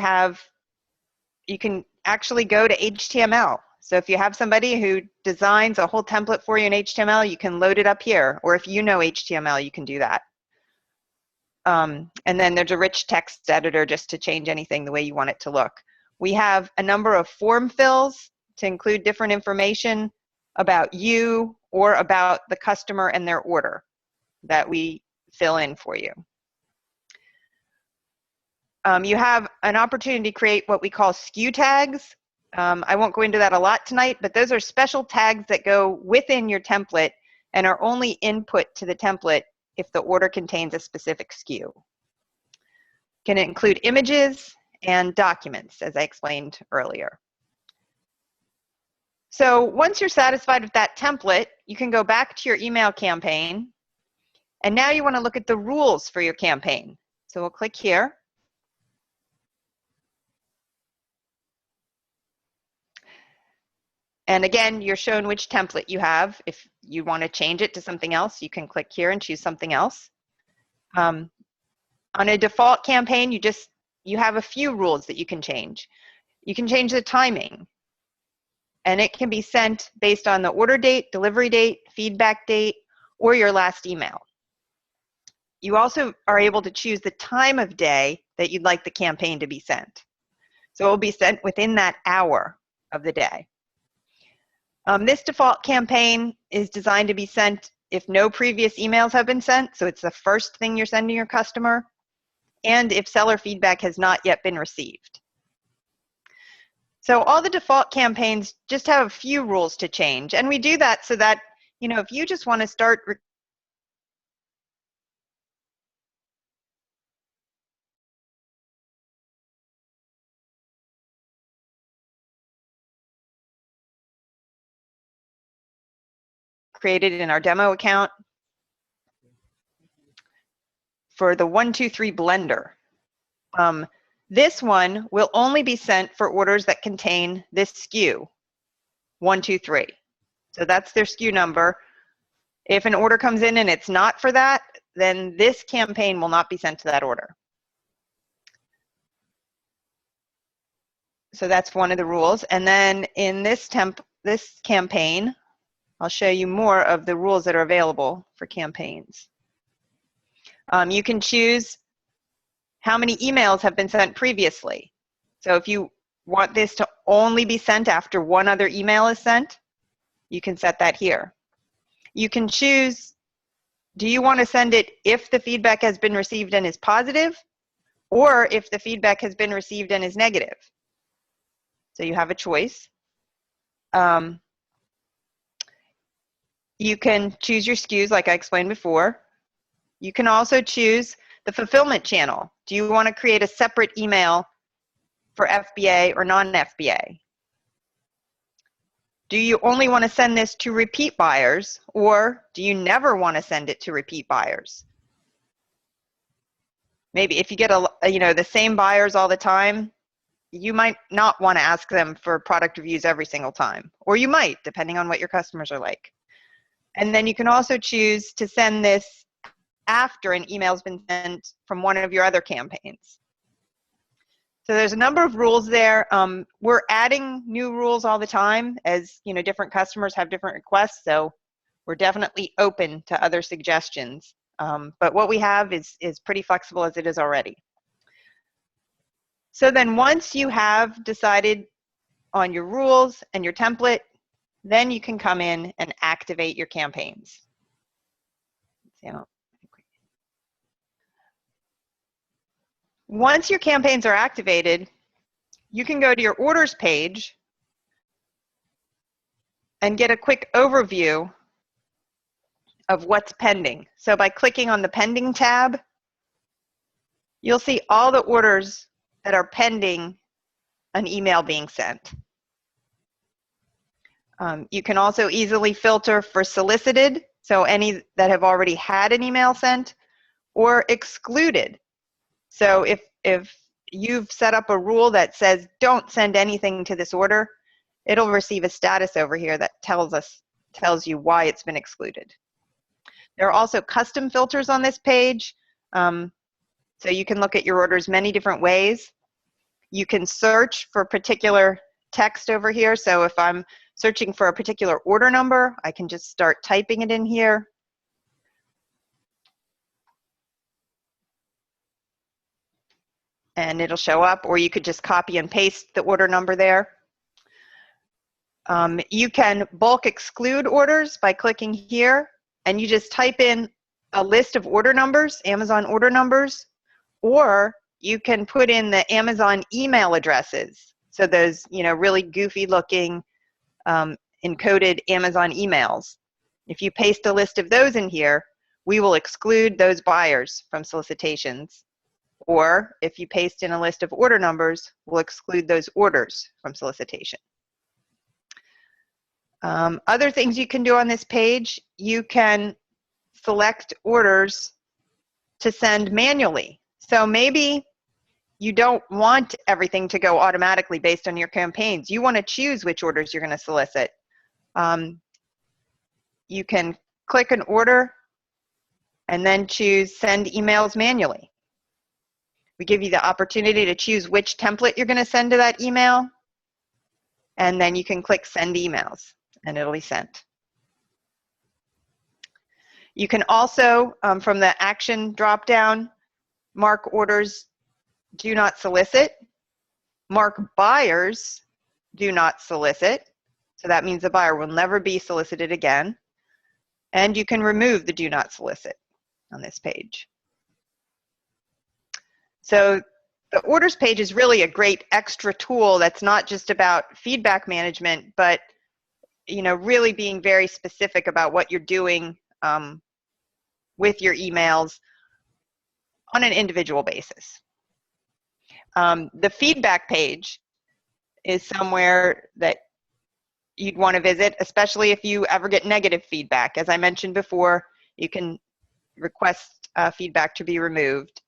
can actually go to HTML. So if you have somebody who designs a whole template for you in HTML, you can load it up here. Or if you know HTML, you can do that. And then there's a rich text editor just to change anything the way you want it to look. We have a number of form fills to include different information about you or about the customer and their order that we fill in for you. You have an opportunity to create what we call SKU tags. I won't go into that a lot tonight, but those are special tags that go within your template and are only input to the template if the order contains a specific SKU. Can include images and documents, as I explained earlier. So once you're satisfied with that template, you can go back to your email campaign, and now you want to look at the rules for your campaign. So we'll click here. And again, you're shown which template you have. If you want to change it to something else, you can click here and choose something else. On a default campaign, you have a few rules that you can change. You can change the timing, and it can be sent based on the order date, delivery date, feedback date, or your last email. You also are able to choose the time of day that you'd like the campaign to be sent. So it will be sent within that hour of the day. This default campaign is designed to be sent if no previous emails have been sent, so it's the first thing you're sending your customer, and if seller feedback has not yet been received. So all the default campaigns just have a few rules to change, and we do that so that, if you just want to start created in our demo account for the 123 blender. This one will only be sent for orders that contain this SKU, 123. So that's their SKU number. If an order comes in and it's not for that, then this campaign will not be sent to that order. So that's one of the rules. And then in this campaign, I'll show you more of the rules that are available for campaigns. You can choose how many emails have been sent previously. So if you want this to only be sent after one other email is sent, you can set that here. You can choose, do you want to send it if the feedback has been received and is positive, or if the feedback has been received and is negative? So you have a choice. You can choose your SKUs like I explained before. You can also choose the fulfillment channel. Do you want to create a separate email for FBA or non-FBA? Do you only want to send this to repeat buyers, or do you never want to send it to repeat buyers? Maybe if you get the same buyers all the time, you might not want to ask them for product reviews every single time, or you might, depending on what your customers are like. And then you can also choose to send this after an email's been sent from one of your other campaigns. So there's a number of rules there. We're adding new rules all the time as different customers have different requests, so we're definitely open to other suggestions. But what we have is pretty flexible as it is already. So then once you have decided on your rules and your template, then you can come in and activate your campaigns. Once your campaigns are activated, you can go to your orders page and get a quick overview of what's pending. So by clicking on the pending tab, you'll see all the orders that are pending an email being sent. You can also easily filter for solicited, so any that have already had an email sent, or excluded. So if you've set up a rule that says don't send anything to this order, it'll receive a status over here that tells you why it's been excluded. There are also custom filters on this page, so you can look at your orders many different ways. You can search for particular text over here. So if I'm searching for a particular order number, I can just start typing it in here. And it'll show up, or you could just copy and paste the order number there. You can bulk exclude orders by clicking here, and you just type in a list of order numbers, Amazon order numbers, or you can put in the Amazon email addresses. So those, really goofy looking encoded Amazon emails. If you paste a list of those in here, we will exclude those buyers from solicitations. Or if you paste in a list of order numbers, we'll exclude those orders from solicitation. Other things you can do on this page, you can select orders to send manually. So maybe you don't want everything to go automatically based on your campaigns. You want to choose which orders you're going to solicit. You can click an order and then choose send emails manually. We give you the opportunity to choose which template you're going to send to that email, and then you can click send emails and it'll be sent. You can also, from the action dropdown, mark orders do not solicit, mark buyers do not solicit. So that means the buyer will never be solicited again. And you can remove the do not solicit on this page. So the orders page is really a great extra tool that's not just about feedback management, but really being very specific about what you're doing with your emails on an individual basis. The feedback page is somewhere that you'd want to visit, especially if you ever get negative feedback. As I mentioned before, you can request feedback to be removed.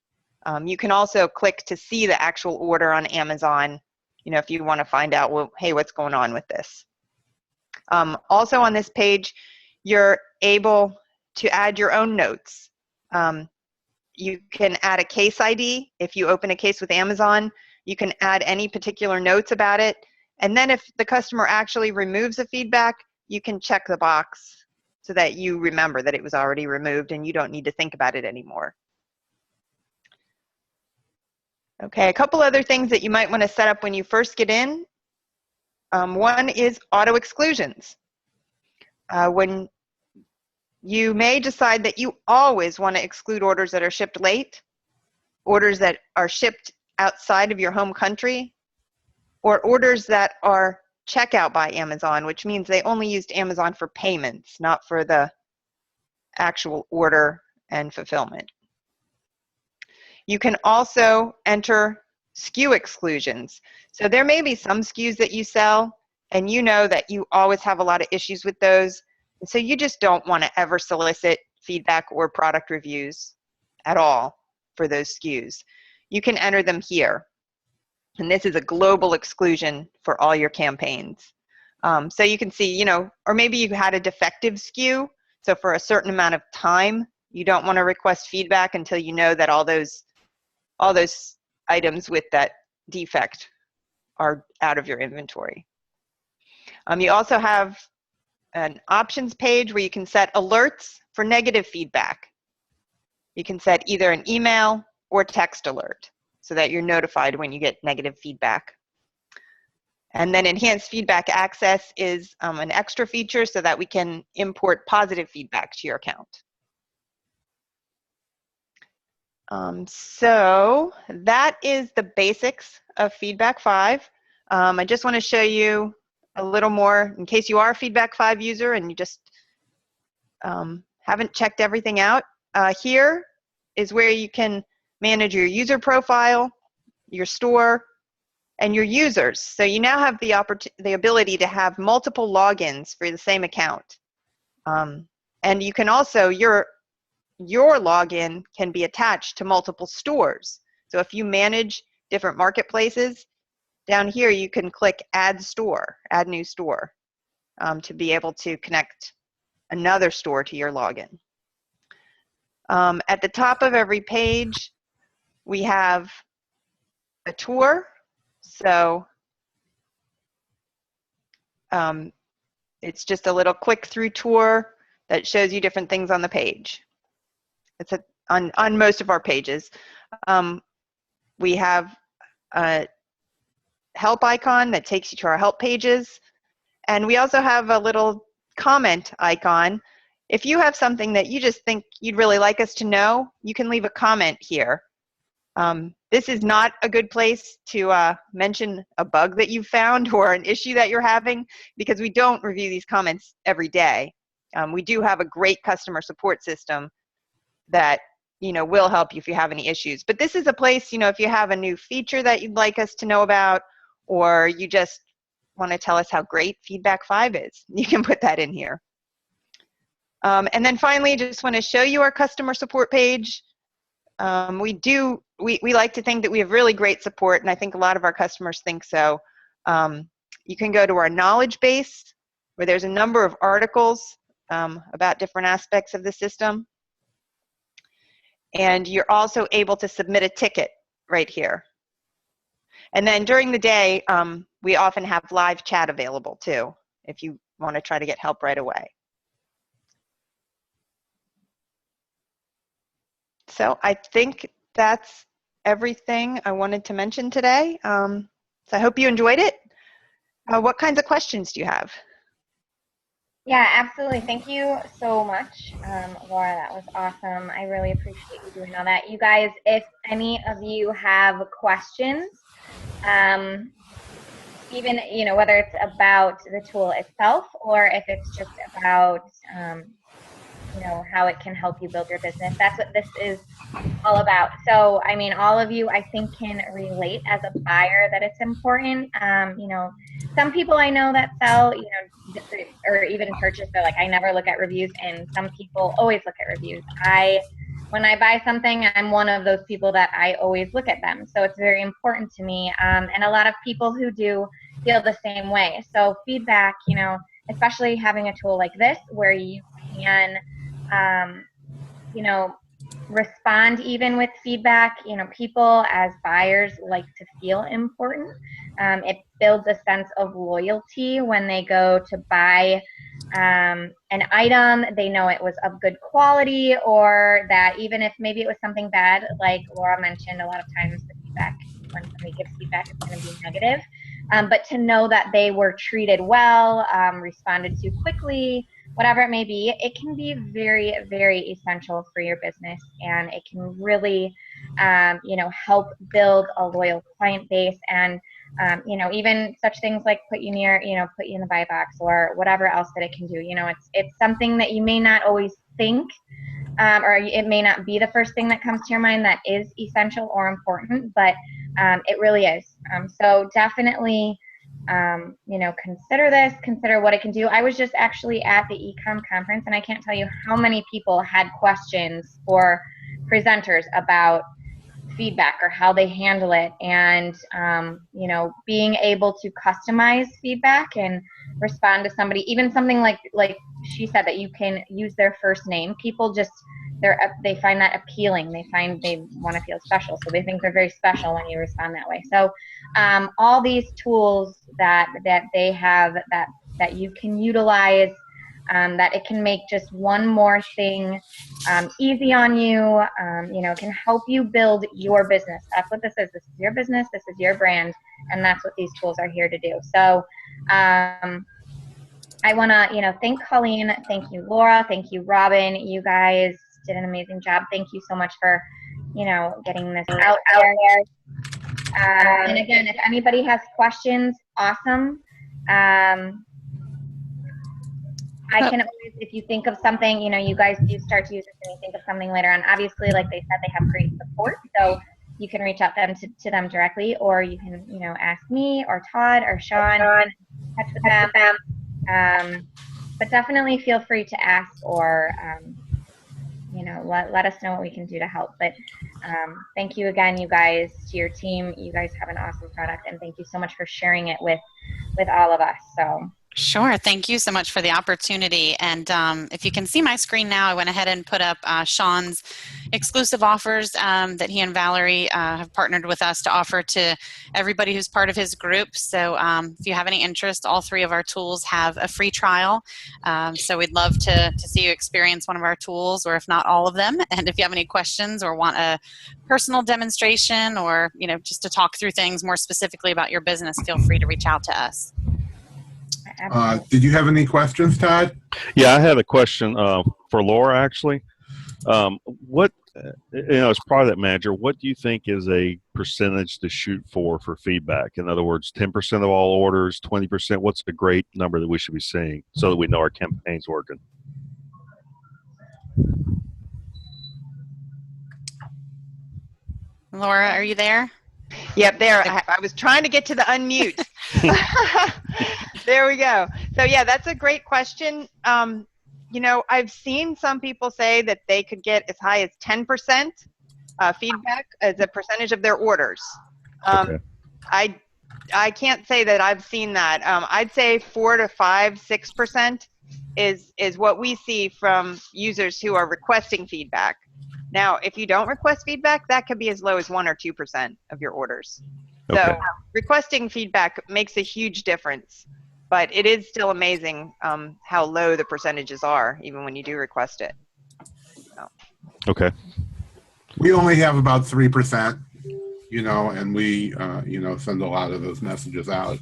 You can also click to see the actual order on Amazon, if you want to find out, well, hey, what's going on with this? Also on this page, you're able to add your own notes. You can add a case ID. If you open a case with Amazon, you can add any particular notes about it. And then if the customer actually removes a feedback, you can check the box so that you remember that it was already removed and you don't need to think about it anymore. Okay, a couple other things that you might want to set up when you first get in. One is auto exclusions. When You may decide that you always want to exclude orders that are shipped late, orders that are shipped outside of your home country, or orders that are checkout by Amazon, which means they only used Amazon for payments, not for the actual order and fulfillment. You can also enter SKU exclusions. So there may be some SKUs that you sell, and you know that you always have a lot of issues with those. And so you just don't want to ever solicit feedback or product reviews at all for those SKUs. You can enter them here. And this is a global exclusion for all your campaigns. So you can see, you know, or maybe you had a defective SKU. So for a certain amount of time, you don't want to request feedback until you know that all those items with that defect are out of your inventory. You also have an options page where you can set alerts for negative feedback. You can set either an email or text alert so that you're notified when you get negative feedback. And then enhanced feedback access is an extra feature so that we can import positive feedback to your account. So that is the basics of FeedbackFive. I just want to show you a little more in case you are a FeedbackFive user and you just haven't checked everything out. Here is where you can manage your user profile, your store, and your users. So you now have the ability to have multiple logins for the same account. And you can also, your login can be attached to multiple stores. So if you manage different marketplaces, down here you can click Add Store, Add New Store, to be able to connect another store to your login. At the top of every page, we have a tour. So it's just a little click-through tour that shows you different things on the page. It's on most of our pages. We have a help icon that takes you to our help pages. And we also have a little comment icon. If you have something that you just think you'd really like us to know, you can leave a comment here. This is not a good place to mention a bug that you've found or an issue that you're having, because we don't review these comments every day. We do have a great customer support system that, you know, will help you if you have any issues. But this is a place, you know, if you have a new feature that you'd like us to know about, or you just want to tell us how great FeedbackFive is, you can put that in here. And then finally, just want to show you our customer support page. We like to think that we have really great support, and I think a lot of our customers think so. You can go to our knowledge base, where there's a number of articles about different aspects of the system. And you're also able to submit a ticket right here. And then during the day, we often have live chat available too, if you want to try to get help right away. So I think that's everything I wanted to mention today. So I hope you enjoyed it. What kinds of questions do you have? Yeah, absolutely. Thank you so much, Laura. That was awesome. I really appreciate you doing all that. You guys, if any of you have questions, even, you know, whether it's about the tool itself or if it's just about, you know, how it can help you build your business, that's what this is all about. So, I mean, all of you, I think, can relate as a buyer that it's important. You know, some people I know that sell, you know, or even purchase, they're like, I never look at reviews, and some people always look at reviews. When I buy something, I'm one of those people that I always look at them. So it's very important to me. And a lot of people who do feel the same way. So feedback, you know, especially having a tool like this where you can, you know, respond even with feedback. You know, people as buyers like to feel important. It builds a sense of loyalty when they go to buy an item. They know it was of good quality, or that even if maybe it was something bad, like Laura mentioned, a lot of times the feedback, when somebody gives feedback, it's going to be negative. But to know that they were treated well, responded to quickly, whatever it may be, it can be very, very essential for your business, and it can really, help build a loyal client base, and even such things like put you in the buy box or whatever else that it can do. It's something that you may not always think, or it may not be the first thing that comes to your mind that is essential or important, but it really is. So definitely, consider what it can do. I was just actually at the Ecom conference, and I can't tell you how many people had questions for presenters about feedback or how they handle it, and being able to customize feedback and respond to somebody, even something like she said, that you can use their first name. People just they find that appealing. They want to feel special, so they think they're very special when you respond that way. So all these tools that they have that you can utilize, that it can make just one more thing easy on you, can help you build your business. That's what this is. This is your business. This is your brand, and that's what these tools are here to do. So I want to, thank Colleen. Thank you, Laura. Thank you, Robin. You guys did an amazing job. Thank you so much for, getting this out there. And again, if anybody has questions, awesome. I can always, if you think of something, you guys do start to use this and you think of something later on. Obviously, like they said, they have great support, so you can reach out to them directly, or you can, ask me or Todd or Shawn, touch with them. But definitely feel free to ask, or let us know what we can do to help. But thank you again, you guys, to your team. You guys have an awesome product, and thank you so much for sharing it with all of us. So. Sure. Thank you so much for the opportunity. And if you can see my screen now, I went ahead and put up Shawn's exclusive offers that he and Valerie have partnered with us to offer to everybody who's part of his group. So if you have any interest, all three of our tools have a free trial. So we'd love to see you experience one of our tools, or if not all of them. And if you have any questions or want a personal demonstration, or just to talk through things more specifically about your business, feel free to reach out to us. Did you have any questions, Todd? Yeah, I had a question for Laura, actually. What, as product manager, what do you think is a percentage to shoot for feedback? In other words, 10% of all orders, 20%? What's a great number that we should be seeing so that we know our campaign's working? Laura, are you there? Yep, there. I was trying to get to the unmute. There we go. So yeah, that's a great question. I've seen some people say that they could get as high as 10% feedback as a percentage of their orders. Okay. I can't say that I've seen that. I'd say 4 to 5, 6% is what we see from users who are requesting feedback. Now, if you don't request feedback, that could be as low as 1 or 2% of your orders. Okay. So requesting feedback makes a huge difference, but it is still amazing how low the percentages are, even when you do request it. So. Okay. We only have about 3%, and we, send a lot of those messages out.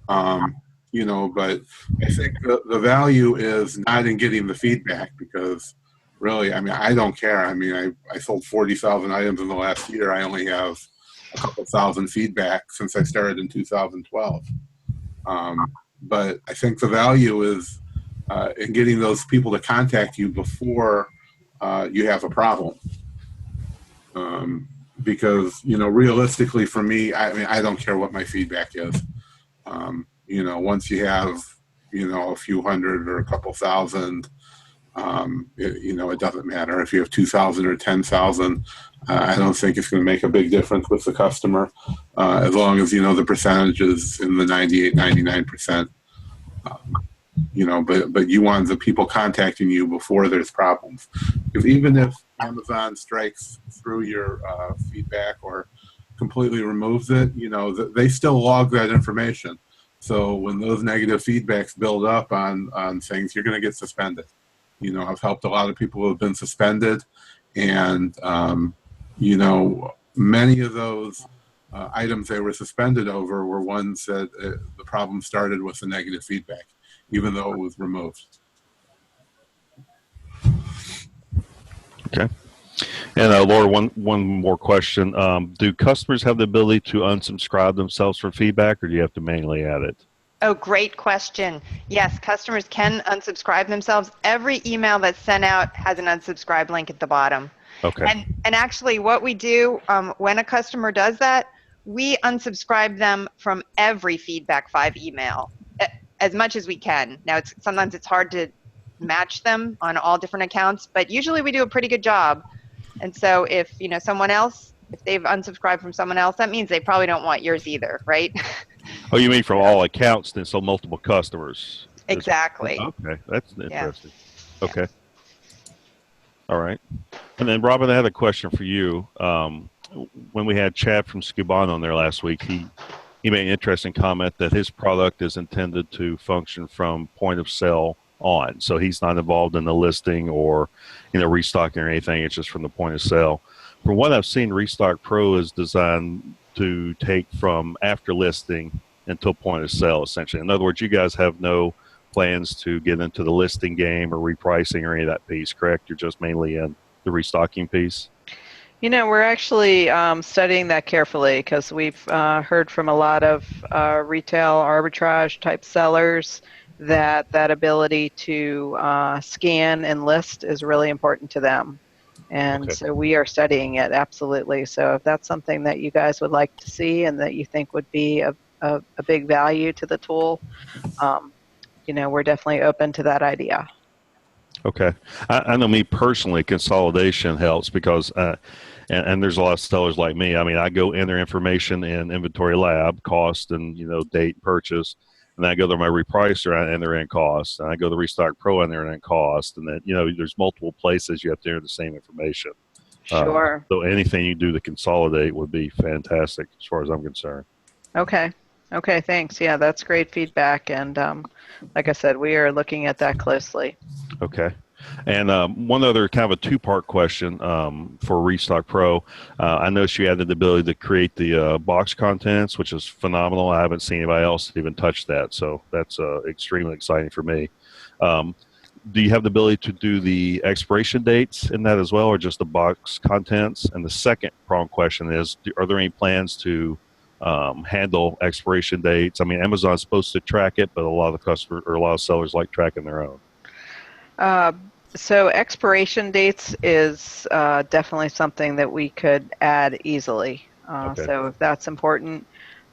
But I think the value is not in getting the feedback, because really, I don't care. I sold 40,000 items in the last year. I only have a couple thousand feedback since I started in 2012. But I think the value is in getting those people to contact you before you have a problem. Because, realistically for me, I don't care what my feedback is. Once you have, a few hundred or a couple thousand, it doesn't matter if you have 2,000 or 10,000. I don't think it's going to make a big difference with the customer, as long as the percentage is in the 98, 99%. But you want the people contacting you before there's problems. Because even if Amazon strikes through your feedback or completely removes it, they still log that information. So when those negative feedbacks build up on things, you're going to get suspended. I've helped a lot of people who have been suspended, and many of those items they were suspended over were ones that the problem started with the negative feedback, even though it was removed. Okay. And Laura, one more question. Do customers have the ability to unsubscribe themselves from feedback, or do you have to manually add it? Oh, great question. Yes, customers can unsubscribe themselves. Every email that's sent out has an unsubscribe link at the bottom. Okay. And actually what we do when a customer does that, we unsubscribe them from every FeedbackFive email as much as we can. Now, sometimes it's hard to match them on all different accounts, but usually we do a pretty good job. And so if someone else, if they've unsubscribed from someone else, that means they probably don't want yours either, right? Oh, you mean from all accounts, then, so multiple customers? Exactly. Okay, that's interesting. Yeah. Okay. All right. And then, Robin, I had a question for you. When we had Chad from Scubon on there last week, he made an interesting comment that his product is intended to function from point of sale on. So he's not involved in the listing or restocking or anything. It's just from the point of sale. From what I've seen, RestockPro is designed to take from after listing until point of sale, essentially. In other words, you guys have no plans to get into the listing game or repricing or any of that piece, correct? You're just mainly in the restocking piece? We're actually studying that carefully because we've heard from a lot of retail arbitrage type sellers that ability to scan and list is really important to them. And Okay. so we are studying it, absolutely. So if that's something that you guys would like to see and that you think would be a big value to the tool, we're definitely open to that idea. Okay. I know me personally, consolidation helps because, and there's a lot of sellers like me. I mean, I go enter information in Inventory Lab, cost and, date purchase. And then I go to my repricer and enter in cost. And I go to RestockPro and enter in cost. And then, there's multiple places you have to enter the same information. Sure. So anything you do to consolidate would be fantastic as far as I'm concerned. Okay. Okay, thanks. Yeah, that's great feedback. And like I said, we are looking at that closely. Okay. And one other kind of a two-part question for RestockPro. I noticed you added the ability to create the box contents, which is phenomenal. I haven't seen anybody else even touch that, so that's extremely exciting for me. Do you have the ability to do the expiration dates in that as well, or just the box contents? And the second prong question is, are there any plans to handle expiration dates? I mean, Amazon's supposed to track it, but a lot of customers or a lot of sellers like tracking their own. So expiration dates is definitely something that we could add easily. Okay. So if that's important,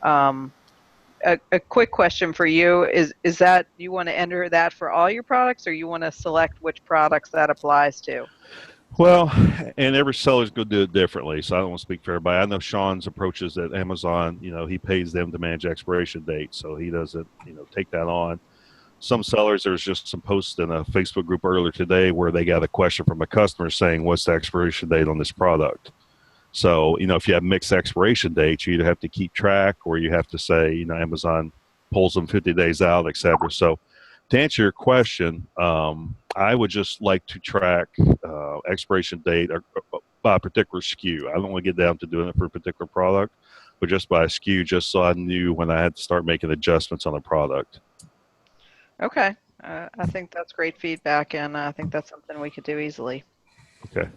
a quick question for you is that you want to enter that for all your products, or you want to select which products that applies to? Well, and every seller's going to do it differently, so I don't want to speak for everybody. I know Shawn's approach is that Amazon, he pays them to manage expiration dates, so he doesn't, take that on. Some sellers, there's just some posts in a Facebook group earlier today where they got a question from a customer saying, what's the expiration date on this product? So, if you have mixed expiration dates, you either have to keep track or you have to say, Amazon pulls them 50 days out, et cetera. So to answer your question, I would just like to track expiration date by a particular SKU. I don't want to get down to doing it for a particular product, but just by a SKU, just so I knew when I had to start making adjustments on a product. Okay. I think that's great feedback, and I think that's something we could do easily. Okay.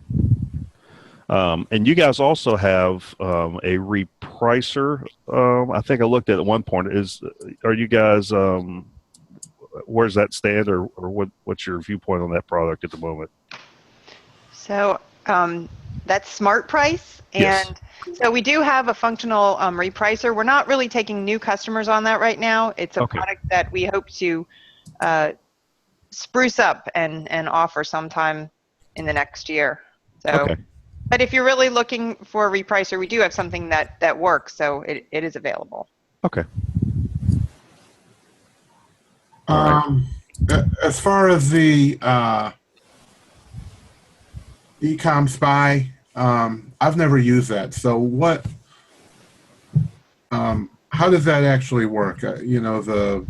And you guys also have a repricer. I think I looked at one point. Are you guys? Where's that stand, or what's your viewpoint on that product at the moment? So that's Smart Price, and Yes. so we do have a functional repricer. We're not really taking new customers on that right now. It's a product that we hope to spruce up and offer sometime in the next year. So, okay. But if you're really looking for a repricer, we do have something that works, so it is available. Okay. As far as the EcommSpy, I've never used that. So what? How does that actually work? The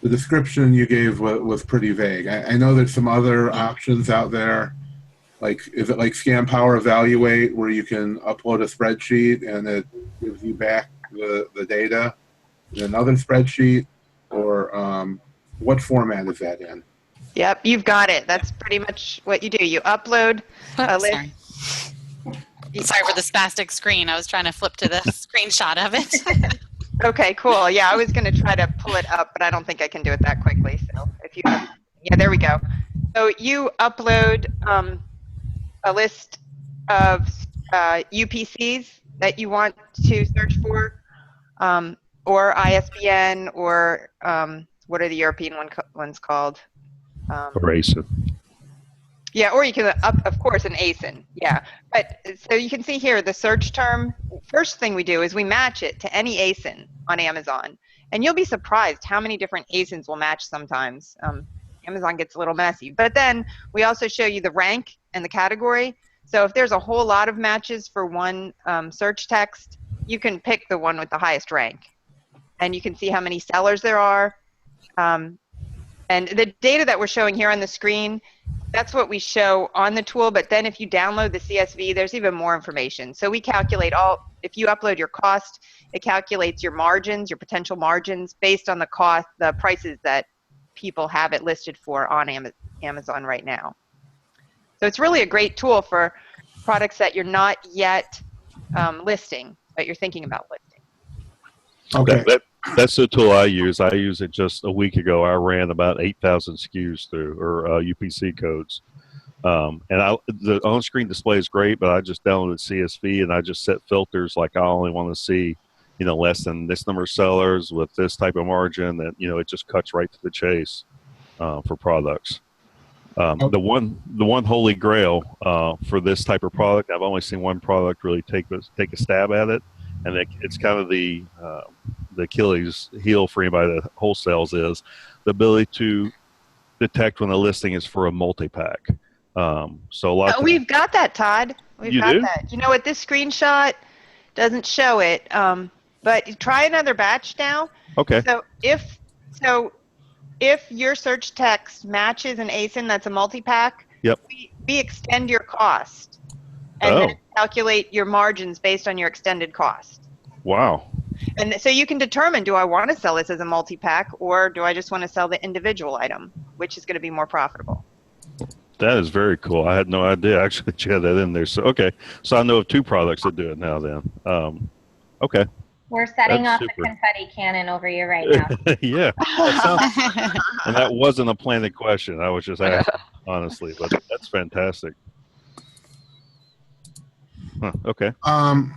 description you gave was pretty vague. I know there's some other options out there. Like, is it like Scan Power Evaluate, where you can upload a spreadsheet and it gives you back the data in another spreadsheet? Or what format is that in? Yep, you've got it. That's pretty much what you do. You upload a Oops, list. sorry. Sorry for the spastic screen. I was trying to flip to the screenshot of it. Okay, cool. Yeah, I was going to try to pull it up, but I don't think I can do it that quickly. So if you have, yeah, there we go. So you upload a list of UPCs that you want to search for, or ISBN, or what are the European ones called? Or ASIN. Yeah, or you can of course, an ASIN. Yeah, but so you can see here the search term. First thing we do is we match it to any ASIN on Amazon, and you'll be surprised how many different ASINs will match sometimes. Amazon gets a little messy, but then we also show you the rank and the category. So if there's a whole lot of matches for one search text, you can pick the one with the highest rank, and you can see how many sellers there are. And the data that we're showing here on the screen, that's what we show on the tool, but then if you download the CSV, there's even more information. So we calculate if you upload your cost, it calculates your margins, your potential margins based on the cost, the prices that people have it listed for on Amazon right now. So it's really a great tool for products that you're not yet listing, but you're thinking about listing. Okay. That's the tool I use. I used it just a week ago. I ran about 8,000 SKUs through, or UPC codes. And the on-screen display is great, but I just downloaded CSV and I just set filters like I only want to see, less than this number of sellers with this type of margin. That it just cuts right to the chase for products. The one holy grail for this type of product, I've only seen one product really take a stab at it, and it's kind of the Achilles heel for anybody that wholesales is the ability to detect when a listing is for a multi-pack. So a lot of we've got that, Todd. We've got that. You know what? This screenshot doesn't show it, but try another batch now. Okay. So if your search text matches an ASIN that's a multi-pack, yep, we extend your cost and then calculate your margins based on your extended cost. Wow. And so you can determine, do I want to sell this as a multi-pack, or do I just want to sell the individual item, which is going to be more profitable? That is very cool. I had no idea actually that you had that in there. So, okay. So I know of two products that do it now then. Okay. We're setting That's off super. the confetti cannon over you right now. Yeah. And that wasn't a planted question. I was just asking, honestly, but that's fantastic. Huh, okay. All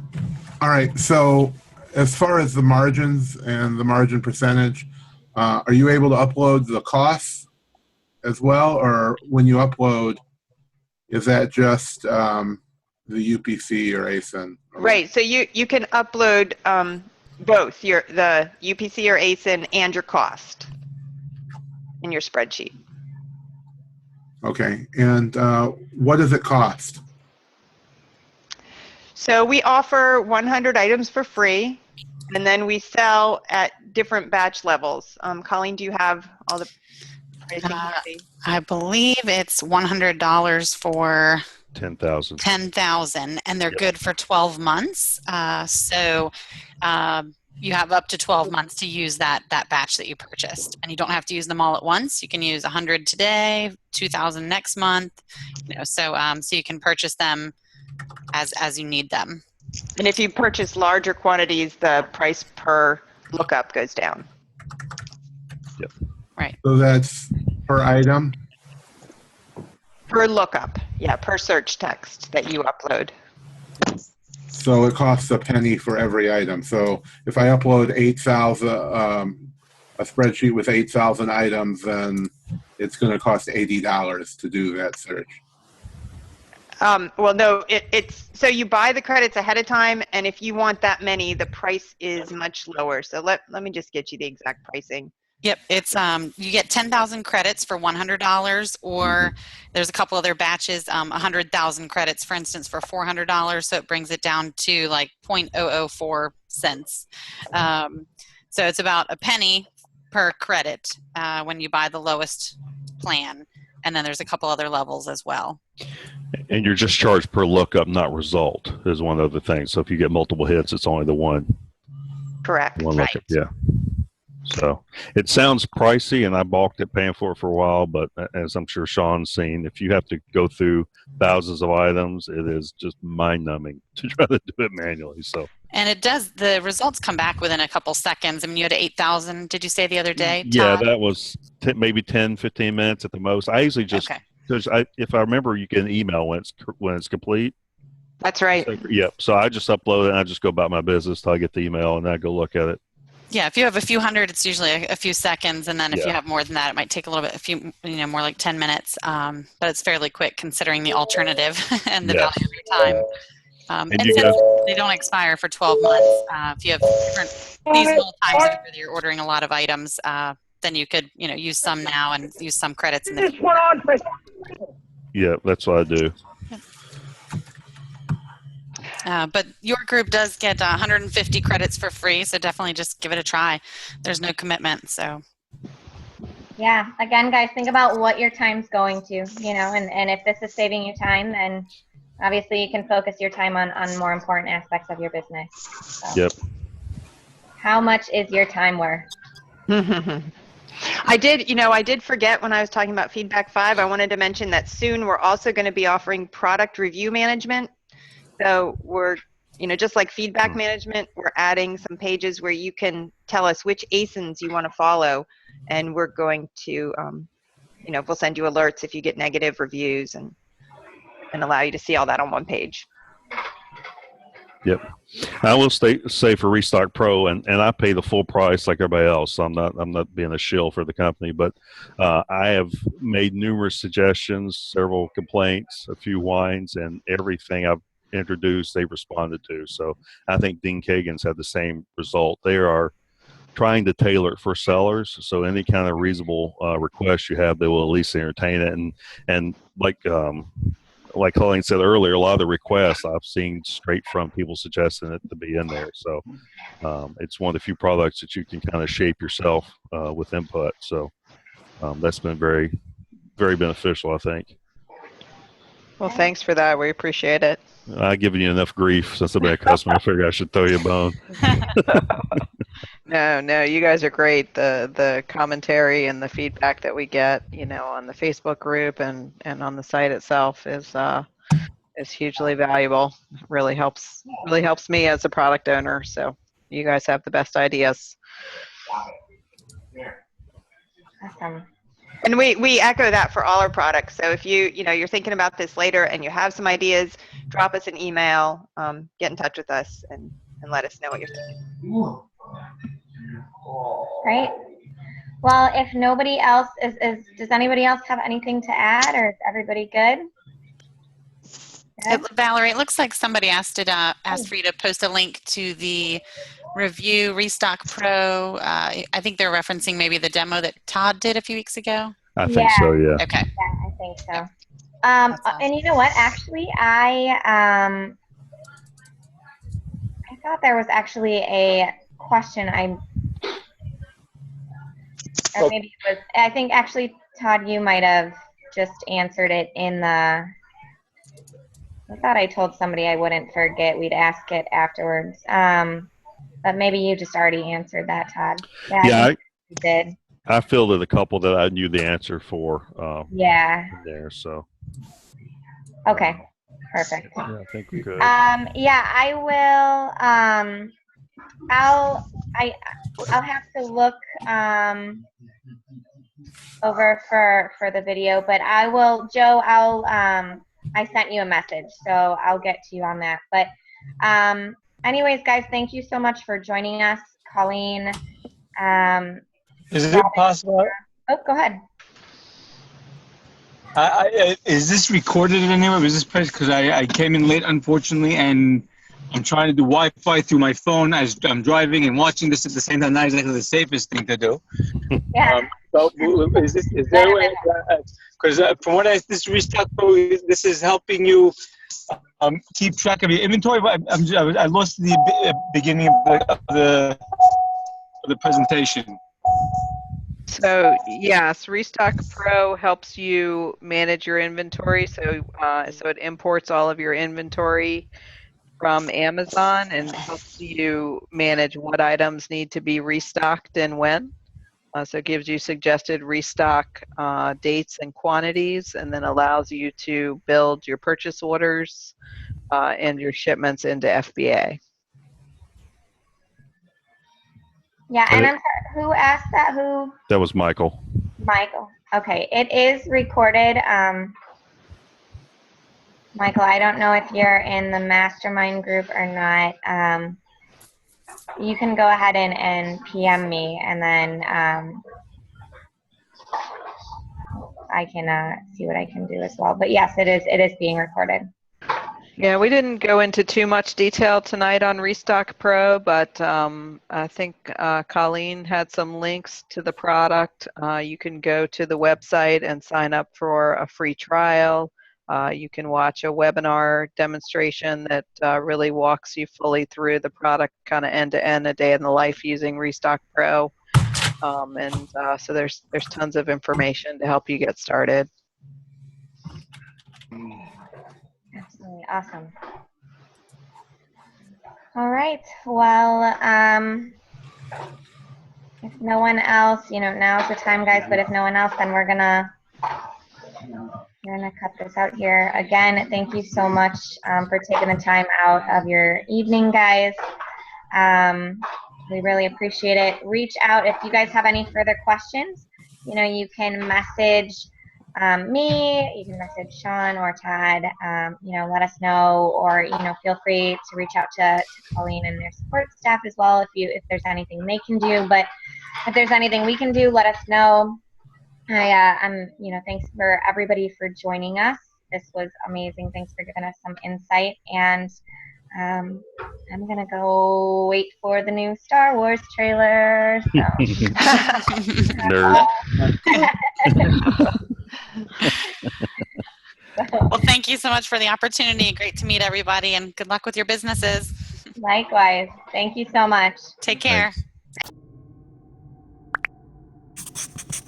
right. So as far as the margins and the margin percentage, are you able to upload the costs as well? Or when you upload, is that just the UPC or ASIN? Right. So you can upload both the UPC or ASIN and your cost in your spreadsheet. Okay. And what does it cost? So we offer 100 items for free, and then we sell at different batch levels. Colleen, do you have all the pricing? I believe it's $100 for 10,000. 10,000, and they're good for 12 months. So you have up to 12 months to use that batch that you purchased, and you don't have to use them all at once. You can use 100 today, 2,000 next month. So you can purchase them as you need them. And if you purchase larger quantities, the price per lookup goes down. Yep. Right. So that's per item? Per lookup, yeah, per search text that you upload. So it costs a penny for every item. So if I upload 8,000, a spreadsheet with 8,000 items, then it's going to cost $80 to do that search. Well, no, it's so you buy the credits ahead of time, and if you want that many, the price is much lower. So let me just get you the exact pricing. Yep, it's you get 10,000 credits for $100, or there's a couple other batches, 100,000 credits, for instance, for $400. So it brings it down to like 0.004 cents. So it's about a penny per credit when you buy the lowest plan, and then there's a couple other levels as well. And you're just charged per lookup, not result, is one of the things. So if you get multiple hits, it's only the one. Correct. One lookup, yeah. So it sounds pricey, and I balked at paying for it for a while. But as I'm sure Sean's seen, if you have to go through thousands of items, it is just mind-numbing to try to do it manually. So. And it does, the results come back within a couple seconds. I mean, you had 8,000, did you say the other day, Yeah, Todd? that was maybe 10, 15 minutes at the most. I usually just, because if I remember, you get an email when it's complete. That's right. So, yep. So I just upload it and I just go about my business till I get the email and then I go look at it. Yeah, if you have a few hundred, it's usually a few seconds, and then if you have more than that, it might take a little bit, more like 10 minutes. But it's fairly quick considering the alternative and the value of your time. And since they don't expire for 12 months, if you have different seasonal times of year you're ordering a lot of items, then you could, use some now and use some credits in the future. Yeah, that's what I do. But your group does get 150 credits for free, so definitely just give it a try. There's no commitment, so. Yeah, again, guys, think about what your time's going to, and if this is saving you time, then obviously you can focus your time on more important aspects of your business. So. Yep. How much is your time worth? I did forget when I was talking about FeedbackFive, I wanted to mention that soon we're also going to be offering product review management. So we're, just like feedback management, we're adding some pages where you can tell us which ASINs you want to follow. And we're going to, we'll send you alerts if you get negative reviews and allow you to see all that on one page. Yep. I will say for RestockPro, and I pay the full price like everybody else. So I'm not being a shill for the company, but I have made numerous suggestions, several complaints, a few whines, and everything I've introduced they responded to. So I think Dean Kagan's had the same result. They are trying to tailor it for sellers, so any kind of reasonable request you have, they will at least entertain it. And like Colleen said earlier, a lot of the requests I've seen straight from people suggesting it to be in there. So it's one of the few products that you can kind of shape yourself with input. So that's been very, very beneficial, I think. Well, thanks for that. We appreciate it. I've given you enough grief since I've been a customer. I figured I should throw you a bone. No, you guys are great. The commentary and the feedback that we get, on the Facebook group and on the site itself is hugely valuable. Really helps me as a product owner. So you guys have the best ideas. Awesome. And we echo that for all our products. So if you're thinking about this later and you have some ideas, drop us an email, get in touch with us, and let us know what you're thinking. Great. Well, if nobody else does anybody else have anything to add, or is everybody good? Valerie, it looks like somebody asked for you to post a link to the review RestockPro. I think they're referencing maybe the demo that Todd did a few weeks ago. I think so, yeah. Okay. Yeah, I think so. And you know what? Actually, I thought there was actually a question. Or maybe it was. I think actually, Todd, you might have just answered it in the. I thought I told somebody I wouldn't forget. We'd ask it afterwards. But maybe you just already answered that, Todd. Yeah, I think you did. I fielded a couple that I knew the answer for. There, so. Okay, perfect. Yeah, I think we're good. Yeah, I will. I'll have to look over for the video, but I will. Joe, I sent you a message, so I'll get to you on that. But anyways, guys, thank you so much for joining us. Colleen. Is it possible? Oh, go ahead. Is this recorded anywhere? Was this because I came in late, unfortunately, and I'm trying to do Wi-Fi through my phone as I'm driving and watching this at the same time. Not exactly the safest thing to do. Yeah. So is there a way? Because from what this RestockPro, this is helping you keep track of your inventory. But I lost the beginning of the presentation. So yes, RestockPro helps you manage your inventory. So it imports all of your inventory from Amazon and helps you manage what items need to be restocked and when. So it gives you suggested restock dates and quantities, and then allows you to build your purchase orders and your shipments into FBA. Yeah, and I'm sorry, who asked that? Who? That was Michael. Michael. Okay, it is recorded. Michael, I don't know if you're in the mastermind group or not. You can go ahead and PM me, and then I can see what I can do as well. But yes, it is being recorded. Yeah, we didn't go into too much detail tonight on RestockPro, but I think Colleen had some links to the product. You can go to the website and sign up for a free trial. You can watch a webinar demonstration that really walks you fully through the product, kind of end to end, a day in the life using RestockPro. So there's tons of information to help you get started. Absolutely awesome. All right. Well, if no one else, now's the time, guys. But if no one else, then we're gonna cut this out here. Again, thank you so much for taking the time out of your evening, guys. We really appreciate it. Reach out if you guys have any further questions. You can message me, you can message Shawn or Todd, let us know, or, feel free to reach out to Colleen and their support staff as well if there's anything they can do. But if there's anything we can do, let us know. Thanks for everybody for joining us. This was amazing. Thanks for giving us some insight. And I'm going to go wait for the new Star Wars trailer. So. Nerd. Well, thank you so much for the opportunity. Great to meet everybody, and good luck with your businesses. Likewise. Thank you so much. Take care. Thanks.